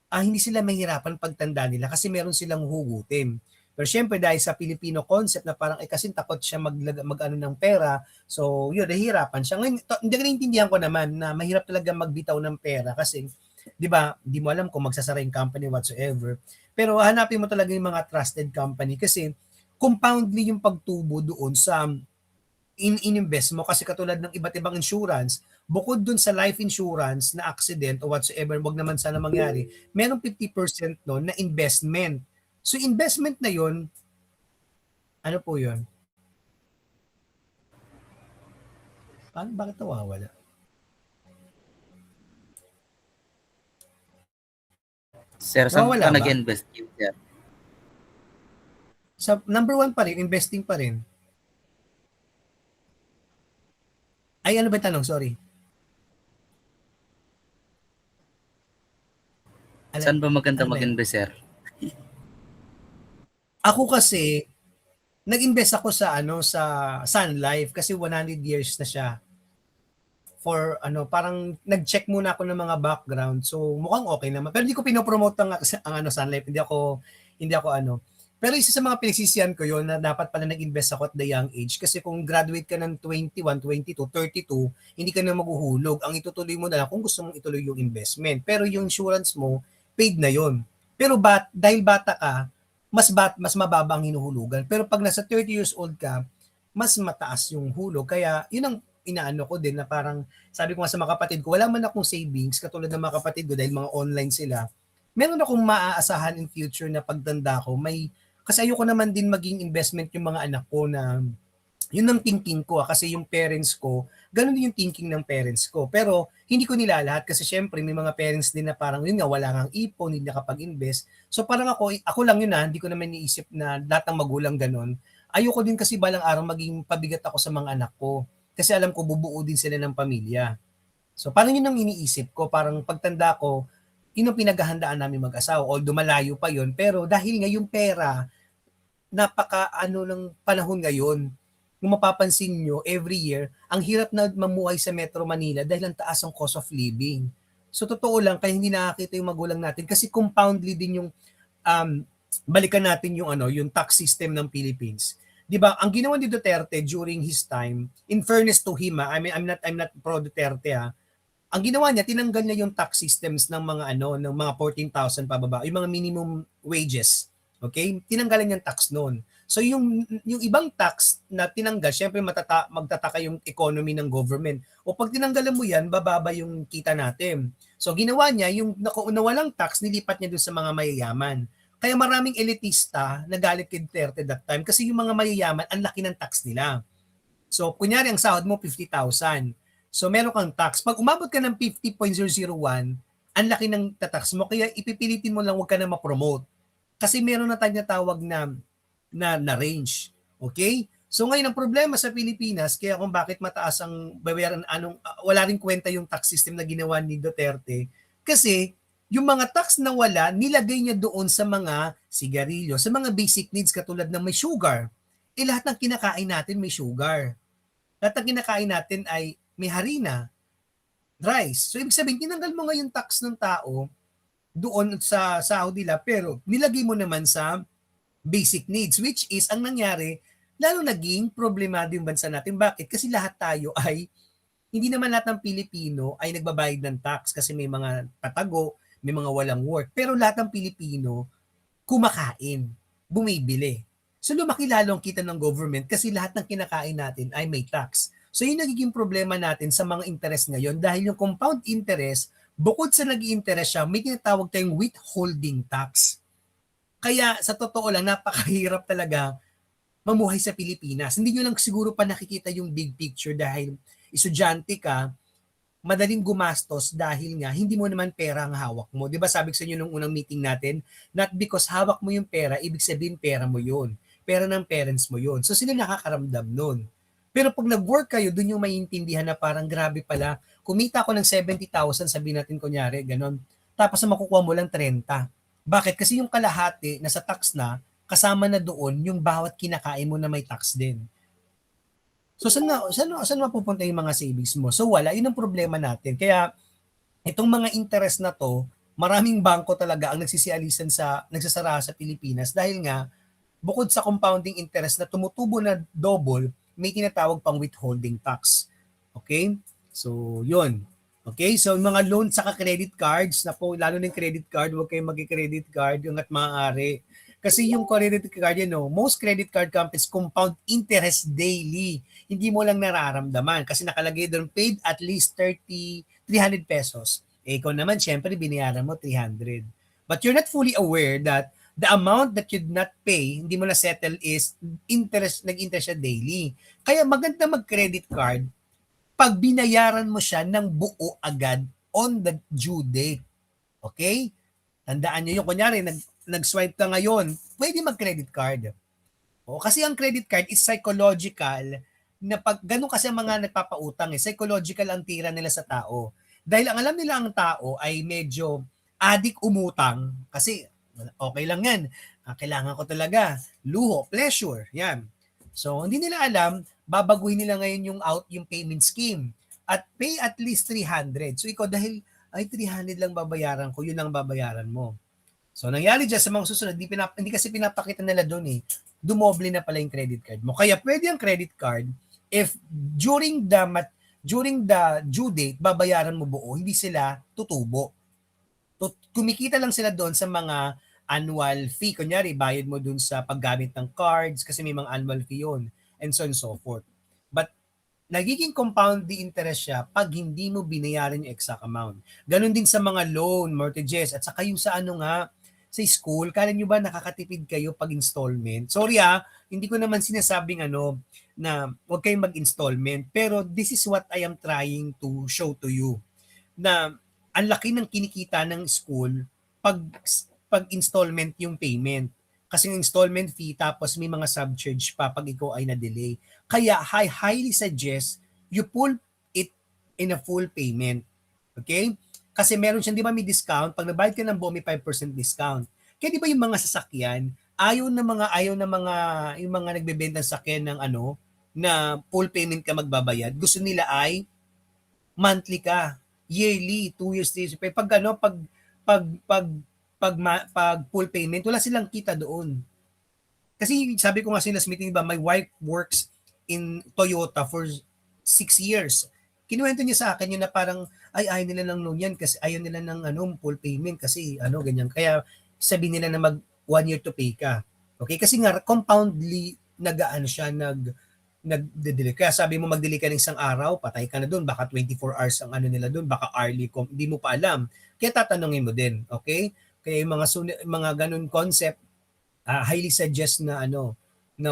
hindi sila mahirapan pagtanda nila kasi meron silang hugutin. Pero syempre dahil sa Filipino concept na parang kasi takot siya mag-ano ng pera, so yun, nahihirapan siya. Ngayon, hindi naiintindihan ko naman na mahirap talaga magbitaw ng pera kasi, di ba, di mo alam kung magsasara yung company whatsoever. Pero hanapin mo talaga yung mga trusted company kasi compoundly yung pagtubo doon sa in-invest mo kasi katulad ng iba't ibang insurance, bukod dun sa life insurance na accident o whatsoever, wag naman sana mangyari, merong 50% no na investment. So investment na yon, ano po yon? Bakit nawawala? Sir, saan Nawawala ka ba? nag-invest yun, sir? Sa number 1 pa rin, investing pa rin. Ay, ano ba yung tanong? Sorry. Saan ba maganda ano ba yan? mag-invest, sir? Ako kasi, nag-invest ako sa Sun Life kasi 100 years na siya. For parang nag-check muna ako ng mga background. So mukhang okay naman. Pero hindi ko pinopromote ang Sun Life. Hindi ako Pero isa sa mga pinagsisihan ko yon na dapat pala nag-invest ako at the young age kasi kung graduate ka ng 21, 22, 32, hindi ka na maghuhulog. Ang itutuloy mo na lang kung gusto mong ituloy yung investment. Pero yung insurance mo, paid na yon. Pero dahil bata ka, mas mababa ang hinuhulugan. Pero pag nasa 30 years old ka, mas mataas yung hulog. Kaya yun ang inaano ko din na parang sabi ko nga sa mga kapatid ko, wala man akong savings katulad ng mga kapatid ko dahil mga online sila. Meron akong maaasahan in future na pagtanda ko, kasi ayoko naman din maging investment yung mga anak ko na yun ang thinking ko kasi yung parents ko, ganun din yung thinking ng parents ko. Pero hindi ko nilalahat kasi syempre may mga parents din na parang yun nga wala kang ipon, hindi nakapag-invest. So parang ako lang yun hindi ko naman iniisip na lahat ng magulang ganun. Ayoko din kasi balang araw maging pabigat ako sa mga anak ko kasi alam ko bubuo din sila ng pamilya. So parang yun ang iniisip ko, parang pagtanda ko, yun ang pinaghahandaan namin mag-asawa. Although malayo pa yun, pero dahil nga yung pera, ng panahon ngayon. Kung mapapansin nyo, every year, ang hirap na mamuhay sa Metro Manila dahil ang taas ang cost of living. So totoo lang, kaya hindi nakakita yung magulang natin kasi compoundly din yung balikan natin yung tax system ng Philippines. 'Di ba? Ang ginawa ni Duterte during his time, in fairness to him, I mean I'm not pro Duterte ang ginawa niya, tinanggal niya yung tax systems ng mga ng mga 14,000 pababa, yung mga minimum wages. Okay? Tinanggalan yung tax noon. So yung ibang tax na tinanggal, syempre magtataka yung economy ng government. O pag tinanggalan mo yan, bababa yung kita natin. So ginawa niya, yung nawalang tax, nilipat niya dun sa mga mayayaman. Kaya maraming elitista nagalit kay Duterte that time kasi yung mga mayayaman, ang laki ng tax nila. So kunyari ang sahod mo 50,000. So meron kang tax. Pag umabot ka ng 50.001, ang laki ng tax mo. Kaya ipipilitin mo lang huwag ka na ma-promote. Kasi meron na tayong natawag na range. Okay? So ngayon ang problema sa Pilipinas, kaya kung bakit mataas ang bayaran, wala rin kwenta yung tax system na ginawa ni Duterte, kasi yung mga tax na wala, nilagay niya doon sa mga sigarilyo, sa mga basic needs katulad ng may sugar. Lahat ng kinakain natin may sugar. Lahat ng kinakain natin ay may harina, rice. So ibig sabihin, tinanggal mo nga yung tax ng tao doon sa sahod nila, pero nilagay mo naman sa basic needs, which is, ang nangyari, lalo naging problemado yung bansa natin. Bakit? Kasi lahat tayo hindi naman lahat ng Pilipino ay nagbabayad ng tax kasi may mga tatago, may mga walang work. Pero lahat ng Pilipino, kumakain, bumibili. So lumaki lalo ang kita ng government kasi lahat ng kinakain natin ay may tax. So yung nagiging problema natin sa mga interest ngayon dahil yung compound interest, bukod sa nag-i-interest siya, may tinatawag tayong withholding tax. Kaya sa totoo lang, napakahirap talaga mamuhay sa Pilipinas. Hindi nyo lang siguro pa nakikita yung big picture dahil estudyante ka, madaling gumastos dahil nga hindi mo naman pera ang hawak mo. 'Di ba sabi ko sa inyo nung unang meeting natin, not because hawak mo yung pera, ibig sabihin pera mo yun. Pera ng parents mo yun. So sila nakakaramdam nun. Pero pag nag-work kayo, dun yung maiintindihan na parang grabe pala. Kumita ako ng 70,000, sabihin natin kunyari, ganon. Tapos na makukuha mo lang 30. Bakit? Kasi yung kalahati nasa tax na, kasama na doon yung bawat kinakain mo na may tax din. So saan mapupunta yung mga savings mo? So wala, yun ang problema natin. Kaya itong mga interest na to, maraming bangko talaga ang nagsasara sa Pilipinas dahil nga bukod sa compounding interest na tumutubo na double, may tinatawag pang withholding tax. Okay? So yun. Okay? So yung mga loan sa credit cards, na po, lalo ng credit card, huwag kayong mag-credit card yung at maaari. Kasi yung credit card, most credit card companies compound interest daily. Hindi mo lang nararamdaman kasi nakalagay doon paid at least 300 pesos. Ikaw naman, syempre, binayaran mo 300. But you're not fully aware that the amount that you'd not pay, hindi mo na settle is nag-interest siya daily. Kaya maganda mag-credit card pag binayaran mo siya ng buo agad on the due date. Okay? Tandaan nyo yung kunyari, nag-swipe ka ngayon, pwede mag-credit card. O, kasi ang credit card is psychological na pag ganun kasi ang mga nagpapautang, psychological ang tira nila sa tao. Dahil ang alam nila ang tao ay medyo adik umutang kasi okay lang yan. Kailangan ko talaga. Luho, pleasure. Yan. So, hindi nila alam, babaguhin nila ngayon yung payment scheme at pay at least 300. So, ikaw dahil ay 300 lang babayaran ko, yun lang babayaran mo. So, nangyari dyan sa mga susunod, hindi kasi pinapakita nila doon dumoble na pala yung credit card mo. Kaya pwede ang credit card if during the due date, babayaran mo buo, hindi sila tutubo. Kumikita lang sila doon sa mga annual fee. Kunyari, bayad mo doon sa paggamit ng cards kasi may mga annual fee yun and so on and so forth. But nagiging compound the interest siya pag hindi mo binayaran yung exact amount. Ganon din sa mga loan, mortgages, at saka yung sa sa school, kala nyo ba nakakatipid kayo pag installment? Sorry hindi ko naman sinasabing na huwag kayong mag-installment, pero this is what I am trying to show to you, na ang laki ng kinikita ng school pag installment yung payment. Kasi yung installment fee, tapos may mga subcharge pa pag ikaw ay na-delay. Kaya I highly suggest you pull it in a full payment. Okay? Kasi meron siyang, di ba may discount? Pag nabayad ka ng buo, may 5% discount. Kaya di ba yung mga sasakyan, yung mga nagbebenta ng sakyan ng na full payment ka magbabayad, gusto nila ay monthly ka, yearly, 2 years, 3 years. Pag full payment, wala silang kita doon. Kasi sabi ko nga sila meeting, ba, my wife works in Toyota for 6 years. Kinuwento niya sa akin yun na parang, ayaw nila ng loan yan kasi ayaw nila ng full payment kasi ganyan. Kaya sabi nila na mag 1 year to pay ka. Okay? Kasi nga, compoundly, nagde-delay. Kaya sabi mo mag-delay ka ng isang araw, patay ka na doon. Baka 24 hours ang nila doon. Baka hourly, hindi mo pa alam. Kaya tatanungin mo din. Okay? Kaya yung mga ganun concept, highly suggest na na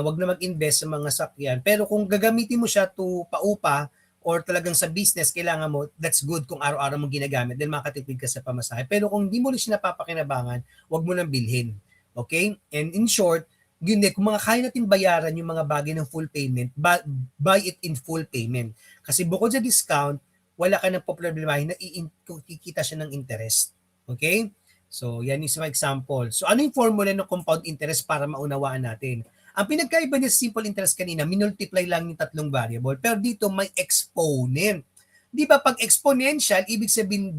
wag na mag-invest sa mga sakyan. Pero kung gagamitin mo siya to paupa or talagang sa business, kailangan mo, that's good kung araw-araw mong ginagamit dahil makatipid ka sa pamasahe. Pero kung hindi mo rin siya napapakinabangan, wag mo nang bilhin. Okay? And in short, yun kung mga kaya natin bayaran yung mga bagay ng full payment, buy it in full payment. Kasi bukod sa discount, wala ka ng problemahin na kikita siya ng interest. Okay? So, yan is my example. So, ano yung formula ng compound interest para maunawaan natin? Ang pinagkaiba niya sa simple interest kanina, minultiply lang yung tatlong variable. Pero dito may exponent. Di ba pag exponential, ibig sabihin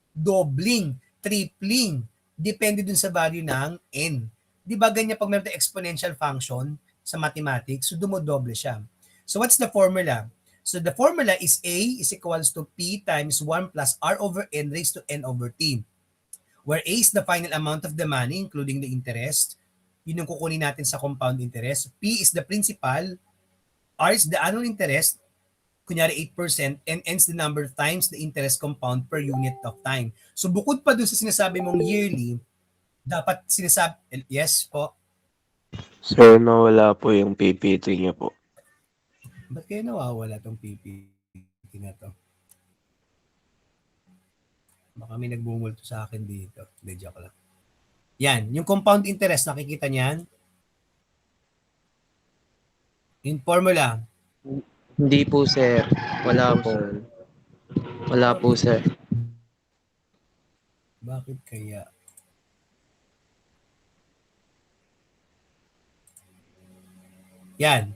dobling, tripling. Depende dun sa value ng n. Di ba ganyan pag meron tayong exponential function sa mathematics, so dumodoble siya. So what's the formula? So the formula is A is equals to P times 1 plus R over N raised to N over T. Where A is the final amount of the money, including the interest. Yun yung kukunin natin sa compound interest. P is the principal. R is the annual interest, kunyari 8%, and N is the number times the interest compound per unit of time. So bukod pa dun sa sinasabi mong yearly, dapat sinasabi, yes po. Sir, nawala po yung PPT niya po. Ba't kayo nawawala tong PPT na to? Baka may nagbumulto sa akin dito. Hindi, joke lang. Yan, yung compound interest, nakikita niyan? Yung formula. Hindi po, sir. Wala po. Wala po, sir. Bakit kaya? Yan.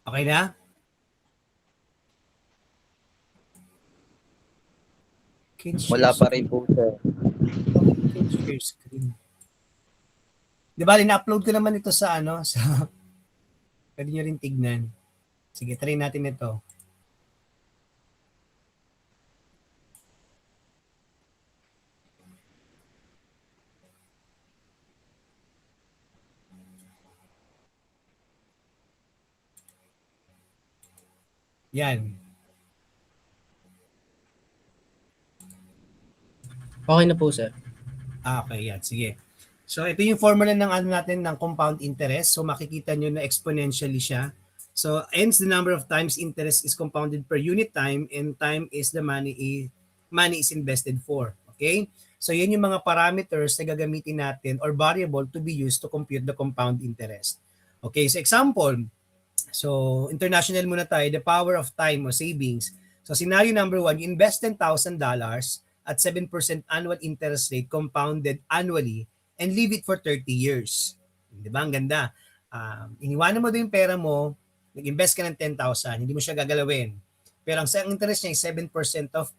Okay na? Wala pa rin po, sir. Can share screen. Di ba, na-upload ko naman ito sa sa pwede nyo rin tignan. Sige, try natin ito. Yan. Okay na po, sir. Okay, yan. Sige. So, ito yung formula ng ano natin ng compound interest. So, makikita nyo na exponentially siya. So, hence the number of times interest is compounded per unit time and time is the money is invested for. Okay? So, yan yung mga parameters na gagamitin natin or variable to be used to compute the compound interest. Okay, so example, so international muna tayo, the power of time o savings. So, scenario number 1, you invest $10,000 at 7% annual interest rate compounded annually and leave it for 30 years. Di ba? Ang ganda. Iniwanan mo doon yung pera mo, nag-invest ka ng 10,000, hindi mo siya gagalawin. Pero ang interest niya ay 7% of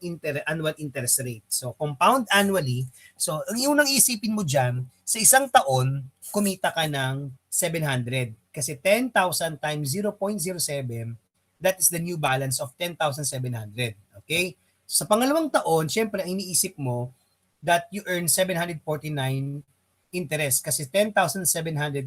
annual interest rate. So, compound annually. So, ang unang isipin mo dyan, sa isang taon, kumita ka ng 700. Kasi 10,000 times 0.07, that is the new balance of 10,700. Okay? Sa pangalawang taon, syempre, ang iniisip mo that you earn 749 interest kasi 10,700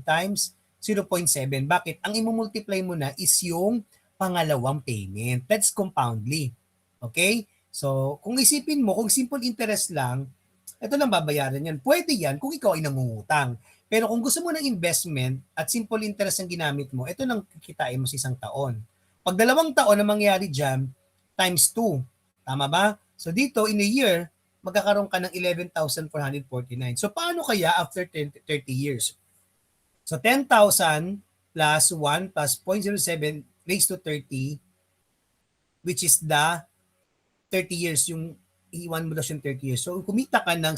times 0.7. Bakit? Ang imumultiply mo na is yung pangalawang payment. That's compoundly. Okay? So, kung isipin mo, kung simple interest lang, ito lang babayaran yan. Pwede yan kung ikaw ay nangungutang. Pero kung gusto mo ng investment at simple interest ang ginamit mo, ito lang kikitain mo sa isang taon. Pag 2 taon na mangyari dyan, times 2. Tama ba? So dito, in a year, magkakaroon ka ng 11,449. So paano kaya after 30 years? So 10,000 plus 1 plus 0.07 raised to 30, which is the 30 years, yung iwan mo daw yung 30 years. So kumita ka ng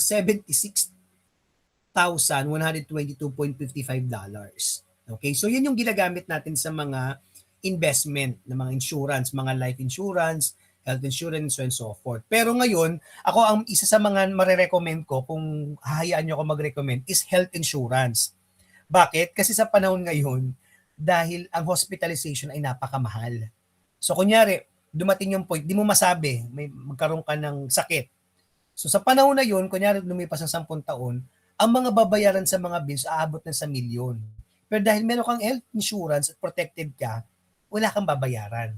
$76,122.55. Okay, so yun yung ginagamit natin sa mga investment, ng mga insurance, mga life insurance, health insurance, and so forth. Pero ngayon, ako ang isa sa mga marirecommend ko, kung hahayaan nyo ako mag-recommend, is health insurance. Bakit? Kasi sa panahon ngayon, dahil ang hospitalization ay napakamahal. So kunyari, dumating yung point, di mo masabi, may magkaroon ka ng sakit. So sa panahon na yun, kunyari lumipas ng 10 taon, ang mga babayaran sa mga bills aabot na sa milyon. Pero dahil meron kang health insurance at protected ka, wala kang babayaran.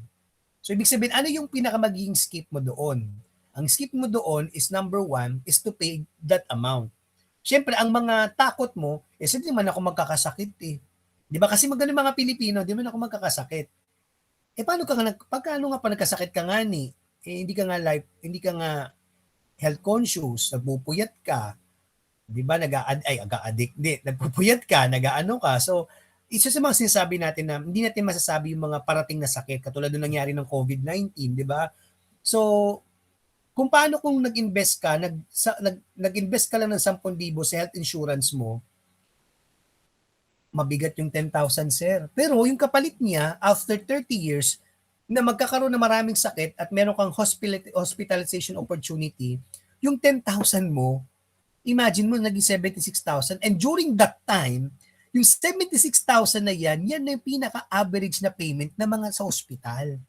So ibig sabihin, ano yung pinakamagiging skip mo doon? Ang skip mo doon is number 1 is to pay that amount. Siyempre, ang mga takot mo, hindi man ako magkakasakit eh. Di ba? Kasi maganda mga Pilipino, di man ako magkakasakit. Paano ka nga, pagkano nga pa nagkasakit ka nga ni? Hindi ka nga health conscious, nagpupuyat ka, di ba? Nag-a-addict, nagpupuyat ka, nag-aano ka. So, isa sa mga sinasabi natin na hindi natin masasabi yung mga parating na sakit, katulad nung nangyari ng COVID-19, di ba? So, kung paano kung nag-invest ka, nag-invest ka lang ng 10,000 sa health insurance mo, mabigat yung 10,000, sir. Pero yung kapalit niya, after 30 years, na magkakaroon ng maraming sakit at meron kang hospitalization opportunity, yung 10,000 mo, imagine mo, naging 76,000. And during that time, yung 76,000 na yan na yung pinaka-average na payment na mga sa hospital.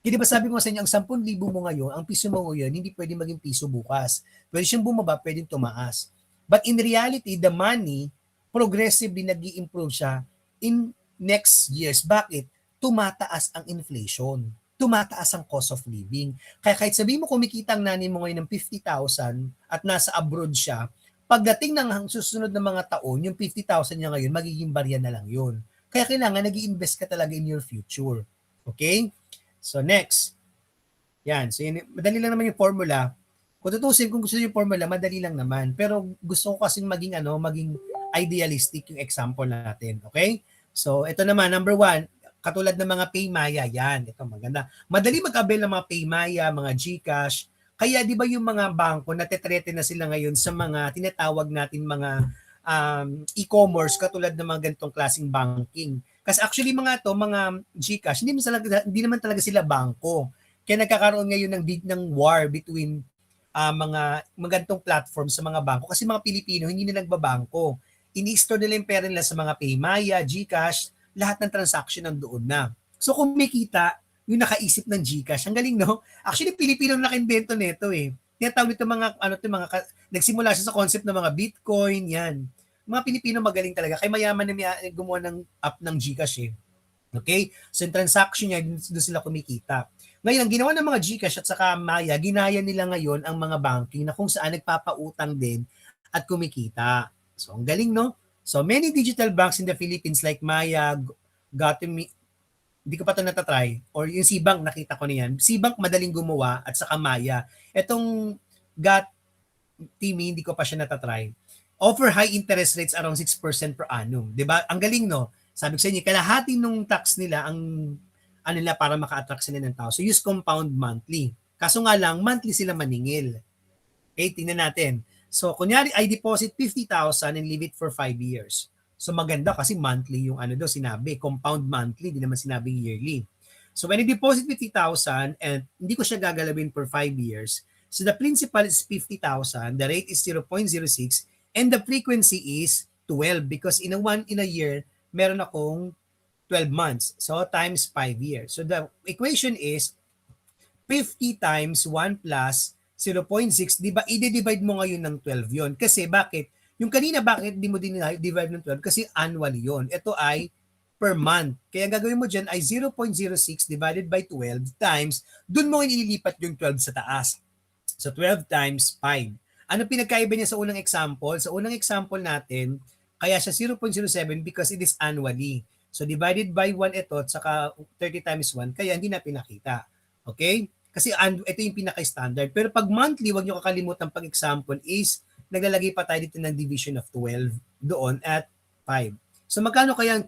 Hindi ba sabi ko sa inyo, ang 10,000 mo ngayon, ang piso mo ngayon, hindi pwede maging piso bukas. Pwede siyang bumaba, pwedeng tumaas. But in reality, the money, progressively nag-i-improve siya in next years. Bakit? Tumataas ang inflation. Tumataas ang cost of living. Kaya kahit sabihin mo kumikita ang nanay mo ngayon ng 50,000 at nasa abroad siya, pagdating ng susunod na mga taon, yung 50,000 niya ngayon, magiging barya na lang yun. Kaya kailangan nag-i-invest ka talaga in your future. Okay? So next. Yan. So yun, madali lang naman yung formula. Kung tutusin, kung gusto niyo yung formula, madali lang naman. Pero gusto ko kasing maging idealistic yung example natin. Okay? So ito naman, number 1, katulad ng mga Paymaya, yan. Ito maganda. Madali mag-avail ng mga Paymaya, mga GCash. Kaya di ba yung mga bangko, natetrete na sila ngayon sa mga tinatawag natin mga e-commerce katulad ng mga ganitong klaseng banking. Kasi actually mga GCash, hindi naman talaga sila bangko. Kaya nagkakaroon ngayon ng war between mga ganitong platform sa mga bangko. Kasi mga Pilipino, hindi na nagbabangko. Ini-store nila yung pera nila sa mga Paymaya, GCash, lahat ng transaction nandoon na. So kumikita yung nakaisip ng GCash. Ang galing, no? Actually, Pilipino ang naka-invento nito eh. Tinatawag nito nagsimula siya sa concept ng mga Bitcoin, yan. Mga Pilipino magaling talaga. Kaya mayaman na gumawa ng app ng GCash eh. Okay? So yung transaction niya, doon sila kumikita. Ngayon, ang ginawa ng mga GCash at saka Maya, ginaya nila ngayon ang mga banking na kung saan nagpapautang din at kumikita. So, ang galing, no? So, many digital banks in the Philippines like Maya, Gotemi, hindi ko pa ito natatry, or yung Cbank, nakita ko na yan. Cbank, madaling gumawa, at saka Maya. Itong Gotemi, hindi ko pa siya natatry. Offer high interest rates around 6% per annum. 'Di ba? Ang galing, no? Sabi ko sa inyo, kalahati nung tax nila ang ano nila para maka-attract sila ng tao. So use compound monthly. Kaso nga lang, monthly sila maningil. Okay, tingnan natin. So kunyari, I deposit 50,000 and leave it for 5 years. So maganda kasi monthly yung ano daw sinabi, compound monthly, di naman sinabing yearly. So when I deposit 50,000 and hindi ko siya gagalawin for 5 years, so the principal is 50,000, the rate is 0.06, and the frequency is 12 because in a year, meron akong 12 months. So times 5 years. So the equation is 50 times 1 plus 0.6. Di ba, i-divide mo ngayon ng 12 yon. Kasi bakit? Yung kanina, bakit di mo din divide ng 12? Kasi annual yon. Ito ay per month. Kaya gagawin mo dyan ay 0.06 divided by 12 times, dun mo ililipat yung 12 sa taas. So 12 times 5. Ano pinagkaiba niya sa unang example? Sa unang example natin, kaya siya 0.07 because it is annually. So divided by 1 ito, at saka 30 times 1, kaya hindi na pinakita. Okay? Kasi ito yung pinaka-standard. Pero pag monthly, wag niyo kakalimutan pag example is, naglalagay pa tayo dito ng division of 12 doon at 5. So magkano kaya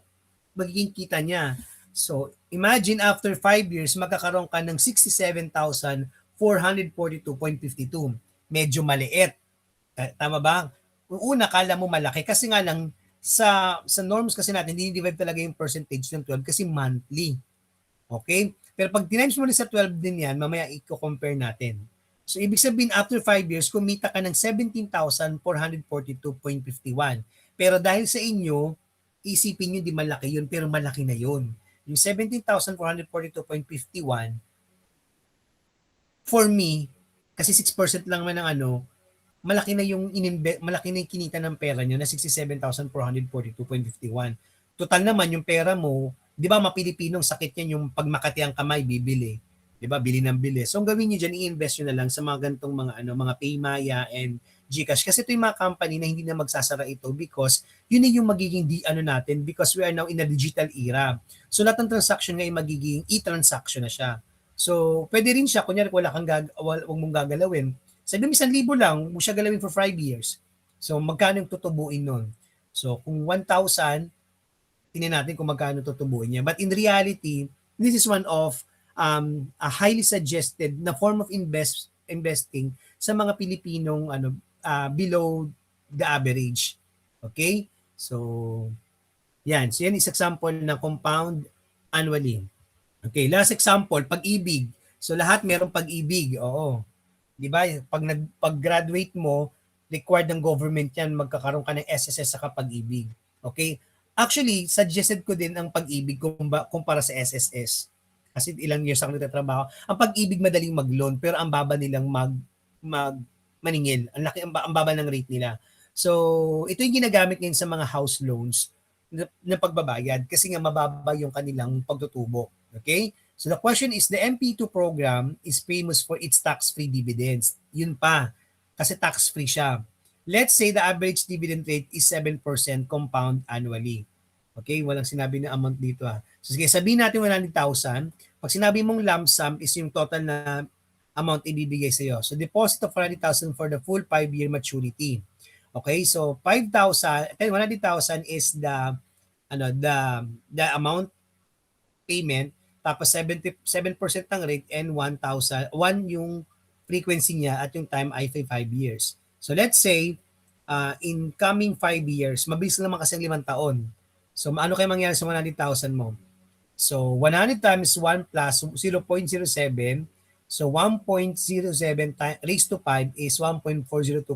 magiging kita niya? So imagine after 5 years, magkakaroon ka ng 67,442.52. Medyo maliit. Tama ba? Una, kala mo malaki kasi nga lang sa norms kasi natin, dinidivide talaga yung percentage ng 12 kasi monthly. Okay? Pero pag times mo rin sa 12 din yan, mamaya i-compare natin. So ibig sabihin, after 5 years, kumita ka ng 17,442.51. Pero dahil sa inyo, isipin nyo di malaki yun, pero malaki na yun. Yung 17,442.51, for me, kasi 6% lang man ng ano, malaki na yung malaki na yung kinita ng pera nyo na 67,442.51. Total naman yung pera mo, 'di ba, mapilipinong sakit yan yung pag makati ang kamay bibili. 'Di ba? Bili ng bili. So ang gawin niyo diyan, i-invest niyo na lang sa mga gantong mga mga Paymaya and GCash kasi ito yung mga company na hindi na magsasara ito because yun yung magiging natin because we are now in a digital era. So lahat ng transaction ngayon magiging e-transaction na siya. So, pwede rin siya, kunyari wag mong gagalawin. Sabi mo, 1,000 lang, mo siya galawin for 5 years. So, magkano yung tutubuin nun? So, kung 1,000, tingnan natin kung magkano tutubuin niya. But in reality, this is one of a highly suggested na form of investing sa mga Pilipinong below the average. Okay? So, yan. So, yan is example ng compound annually. Okay, last example, pag-ibig. So lahat merong pag-ibig. Oo. 'Di ba? Pag-graduate mo, required ng government 'yan, magkakaroon ka ng SSS sa pag-ibig. Okay? Actually, suggested ko din ang pag-ibig kumpara sa SSS. Kasi ilang years ako nagtatrabaho. Ang pag-ibig madaling mag-loan pero ang baba nilang maningil. Ang laki ang baba ng rate nila. So, ito yung ginagamit ngayon sa mga house loans na pagbabayad kasi nga mababa yung kanilang pagtutubo. Okay? So the question is, the MP2 program is famous for its tax-free dividends. Yun pa, kasi tax-free siya. Let's say the average dividend rate is 7% compound annually. Okay? Walang sinabi na amount dito. So sige, sabihin natin 100,000. Pag sinabi mong lump sum is yung total na amount ibibigay sa iyo. So deposit of 100,000 for the full 5-year maturity. Okay? So 100,000 is the amount payment, tapos 7% ng rate and 1,000 yung frequency niya at yung time ay 5 years. So let's say in coming 5 years, mabilis naman kasi ang 5 taon. So ano kaya mangyari sa 100,000 mo? So 100 times 1 plus 0.07, so 1.07 raised to 5 is 1.402.5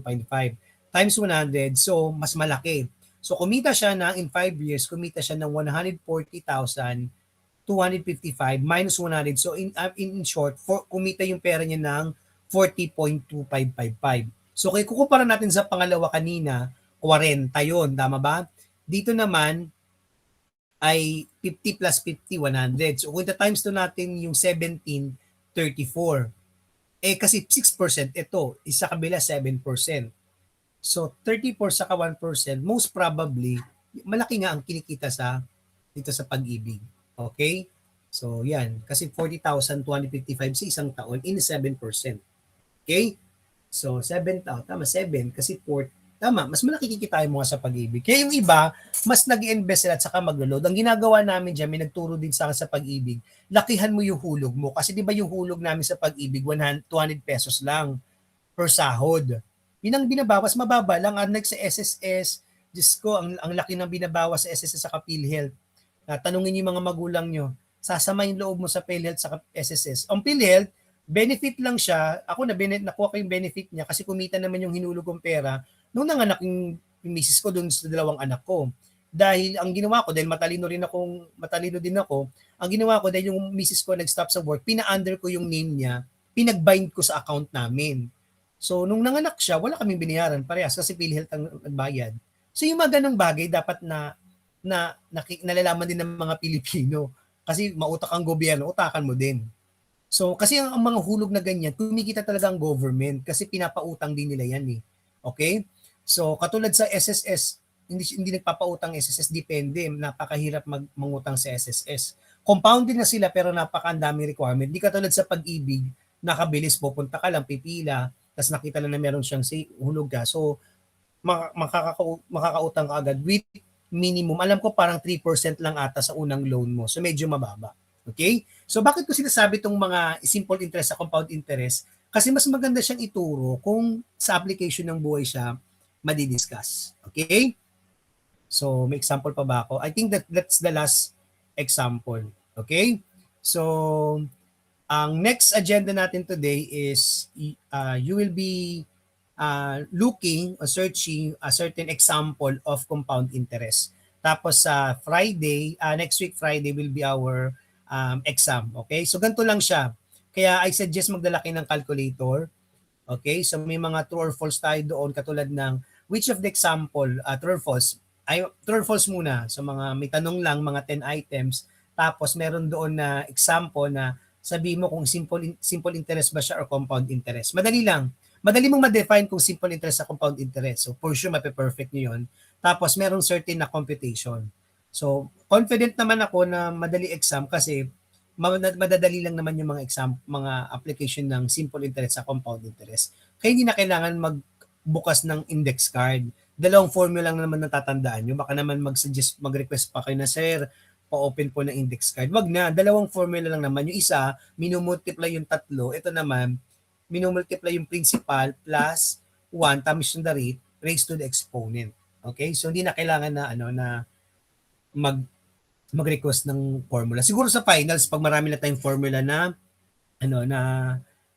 times 100, so mas malaki. So kumita siya in 5 years, kumita siya ng 140,255 minus 100. So in short, kumita yung pera niya ng 40.2555. So kaya kukumpara natin sa pangalawa kanina, 40 yun, tama ba? Dito naman, ay 50 plus 50, 100. So kung times to natin yung 17, 34. Kasi 6% ito, isa kabila 7%. So 34 saka 1%, most probably, malaki nga ang kinikita dito sa pag-ibig. Okay? So yan, kasi 40,255 sa isang taon in 7%. Okay? So 7,000, tama 7 kasi 4, tama, mas malaki kikitain mo nga sa pag-ibig. Kaya yung iba, mas nag-invest sila at saka maglo-load. Ang ginagawa namin dyan, may nagturo din sa akin sa pag-ibig, lakihan mo yung hulog mo. Kasi di ba yung hulog namin sa pag-ibig, 200 pesos lang per sahod. Yun ang binabawas, mababa lang. Unlike sa SSS, Diyos ko, ang laki ng binabawas sa SSS sa PhilHealth. Tanungin yung mga magulang nyo, sasama yung loob mo sa PhilHealth sa SSS. Ang PhilHealth, benefit lang siya. Ako nakuha ko yung benefit niya kasi kumita naman yung hinulog kong pera nung nanganak yung misis ko dun sa dalawang anak ko. Dahil ang ginawa ko, dahil matalino din ako, ang ginawa ko dahil yung misis ko nag-stop sa work, pina-under ko yung name niya, pinag-bind ko sa account namin. So, nung nanganak siya, wala kaming binayaran parehas kasi PhilHealth ang nagbayad. So, yung mga ganong bagay dapat nalalaman din ng mga Pilipino. Kasi mautak ang gobyerno, utakan mo din. So, kasi ang mga hulog na ganyan, kumikita talaga ang government kasi pinapautang din nila yan eh. Okay? So, katulad sa SSS, hindi nagpapautang SSS, depende. Napakahirap mangutang sa SSS. Compounded na sila pero napakandaming requirement. Di katulad sa pag-ibig, nakabilis, pupunta ka lang, pipila, tapos nakita lang na meron siyang hulog ka. So, makakautang ka agad with minimum. Alam ko parang 3% lang ata sa unang loan mo. So, medyo mababa. Okay? So, bakit ko sinasabi itong mga simple interest sa compound interest? Kasi mas maganda siyang ituro kung sa application ng buhay siya madidiscuss. Okay? So, may example pa ba ako? I think that's the last example. Okay? So, ang next agenda natin today is you will be looking or searching a certain example of compound interest. Tapos sa Friday, next week Friday will be our exam. Okay? So, ganito lang siya. Kaya I suggest magdala kayo ng calculator. Okay? So, may mga true or false tayo doon katulad ng which of the example, true or false, true or false muna. So, may tanong lang, mga 10 items. Tapos, meron doon na example na sabi mo kung simple interest ba siya or compound interest. Madali lang. Madali mong ma-define kung simple interest sa compound interest. So, for sure, mape-perfect nyo yun. Tapos, merong certain na computation. So, confident naman ako na madali exam kasi madadali lang naman yung mga application ng simple interest sa compound interest. Kaya hindi na kailangan magbukas ng index card. Dalawang formula lang naman natatandaan nyo. Baka naman mag-request pa kayo na, sir, pa-open po ng index card. Wag na, dalawang formula lang naman. Yung isa, minumultiply yung tatlo. Ito naman, minumultiply yung principal plus 1 times yung the rate raised to the exponent. Okay? So, hindi na kailangan na mag-request ng formula. Siguro sa finals, pag marami na tayong formula na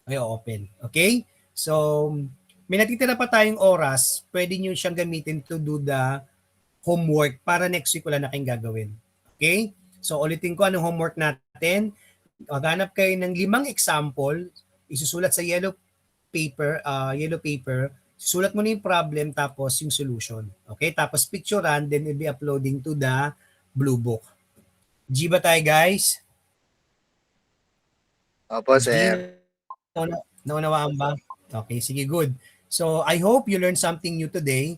may open. Okay? So, may natitira pa tayong oras, pwede nyo siyang gamitin to do the homework para next week wala na kayong gagawin. Okay? So, ulitin ko anong homework natin. Maghanap kayo ng 5 example, isusulat sa yellow paper, susulat mo na yung problem tapos yung solution. Okay? Tapos picturean, then it'll be uploading to the blue book. G ba tayo, guys? Opo, sir. Naunawaan ba? Okay, sige, good. So, I hope you learned something new today.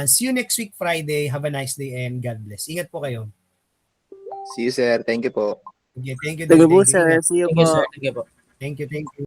See you next week, Friday. Have a nice day and God bless. Ingat po kayo. See you, sir. Thank you po. Okay, thank you. Sige po, Thank you. sir. See you Thank you, po. sir. Thank you po. Thank you.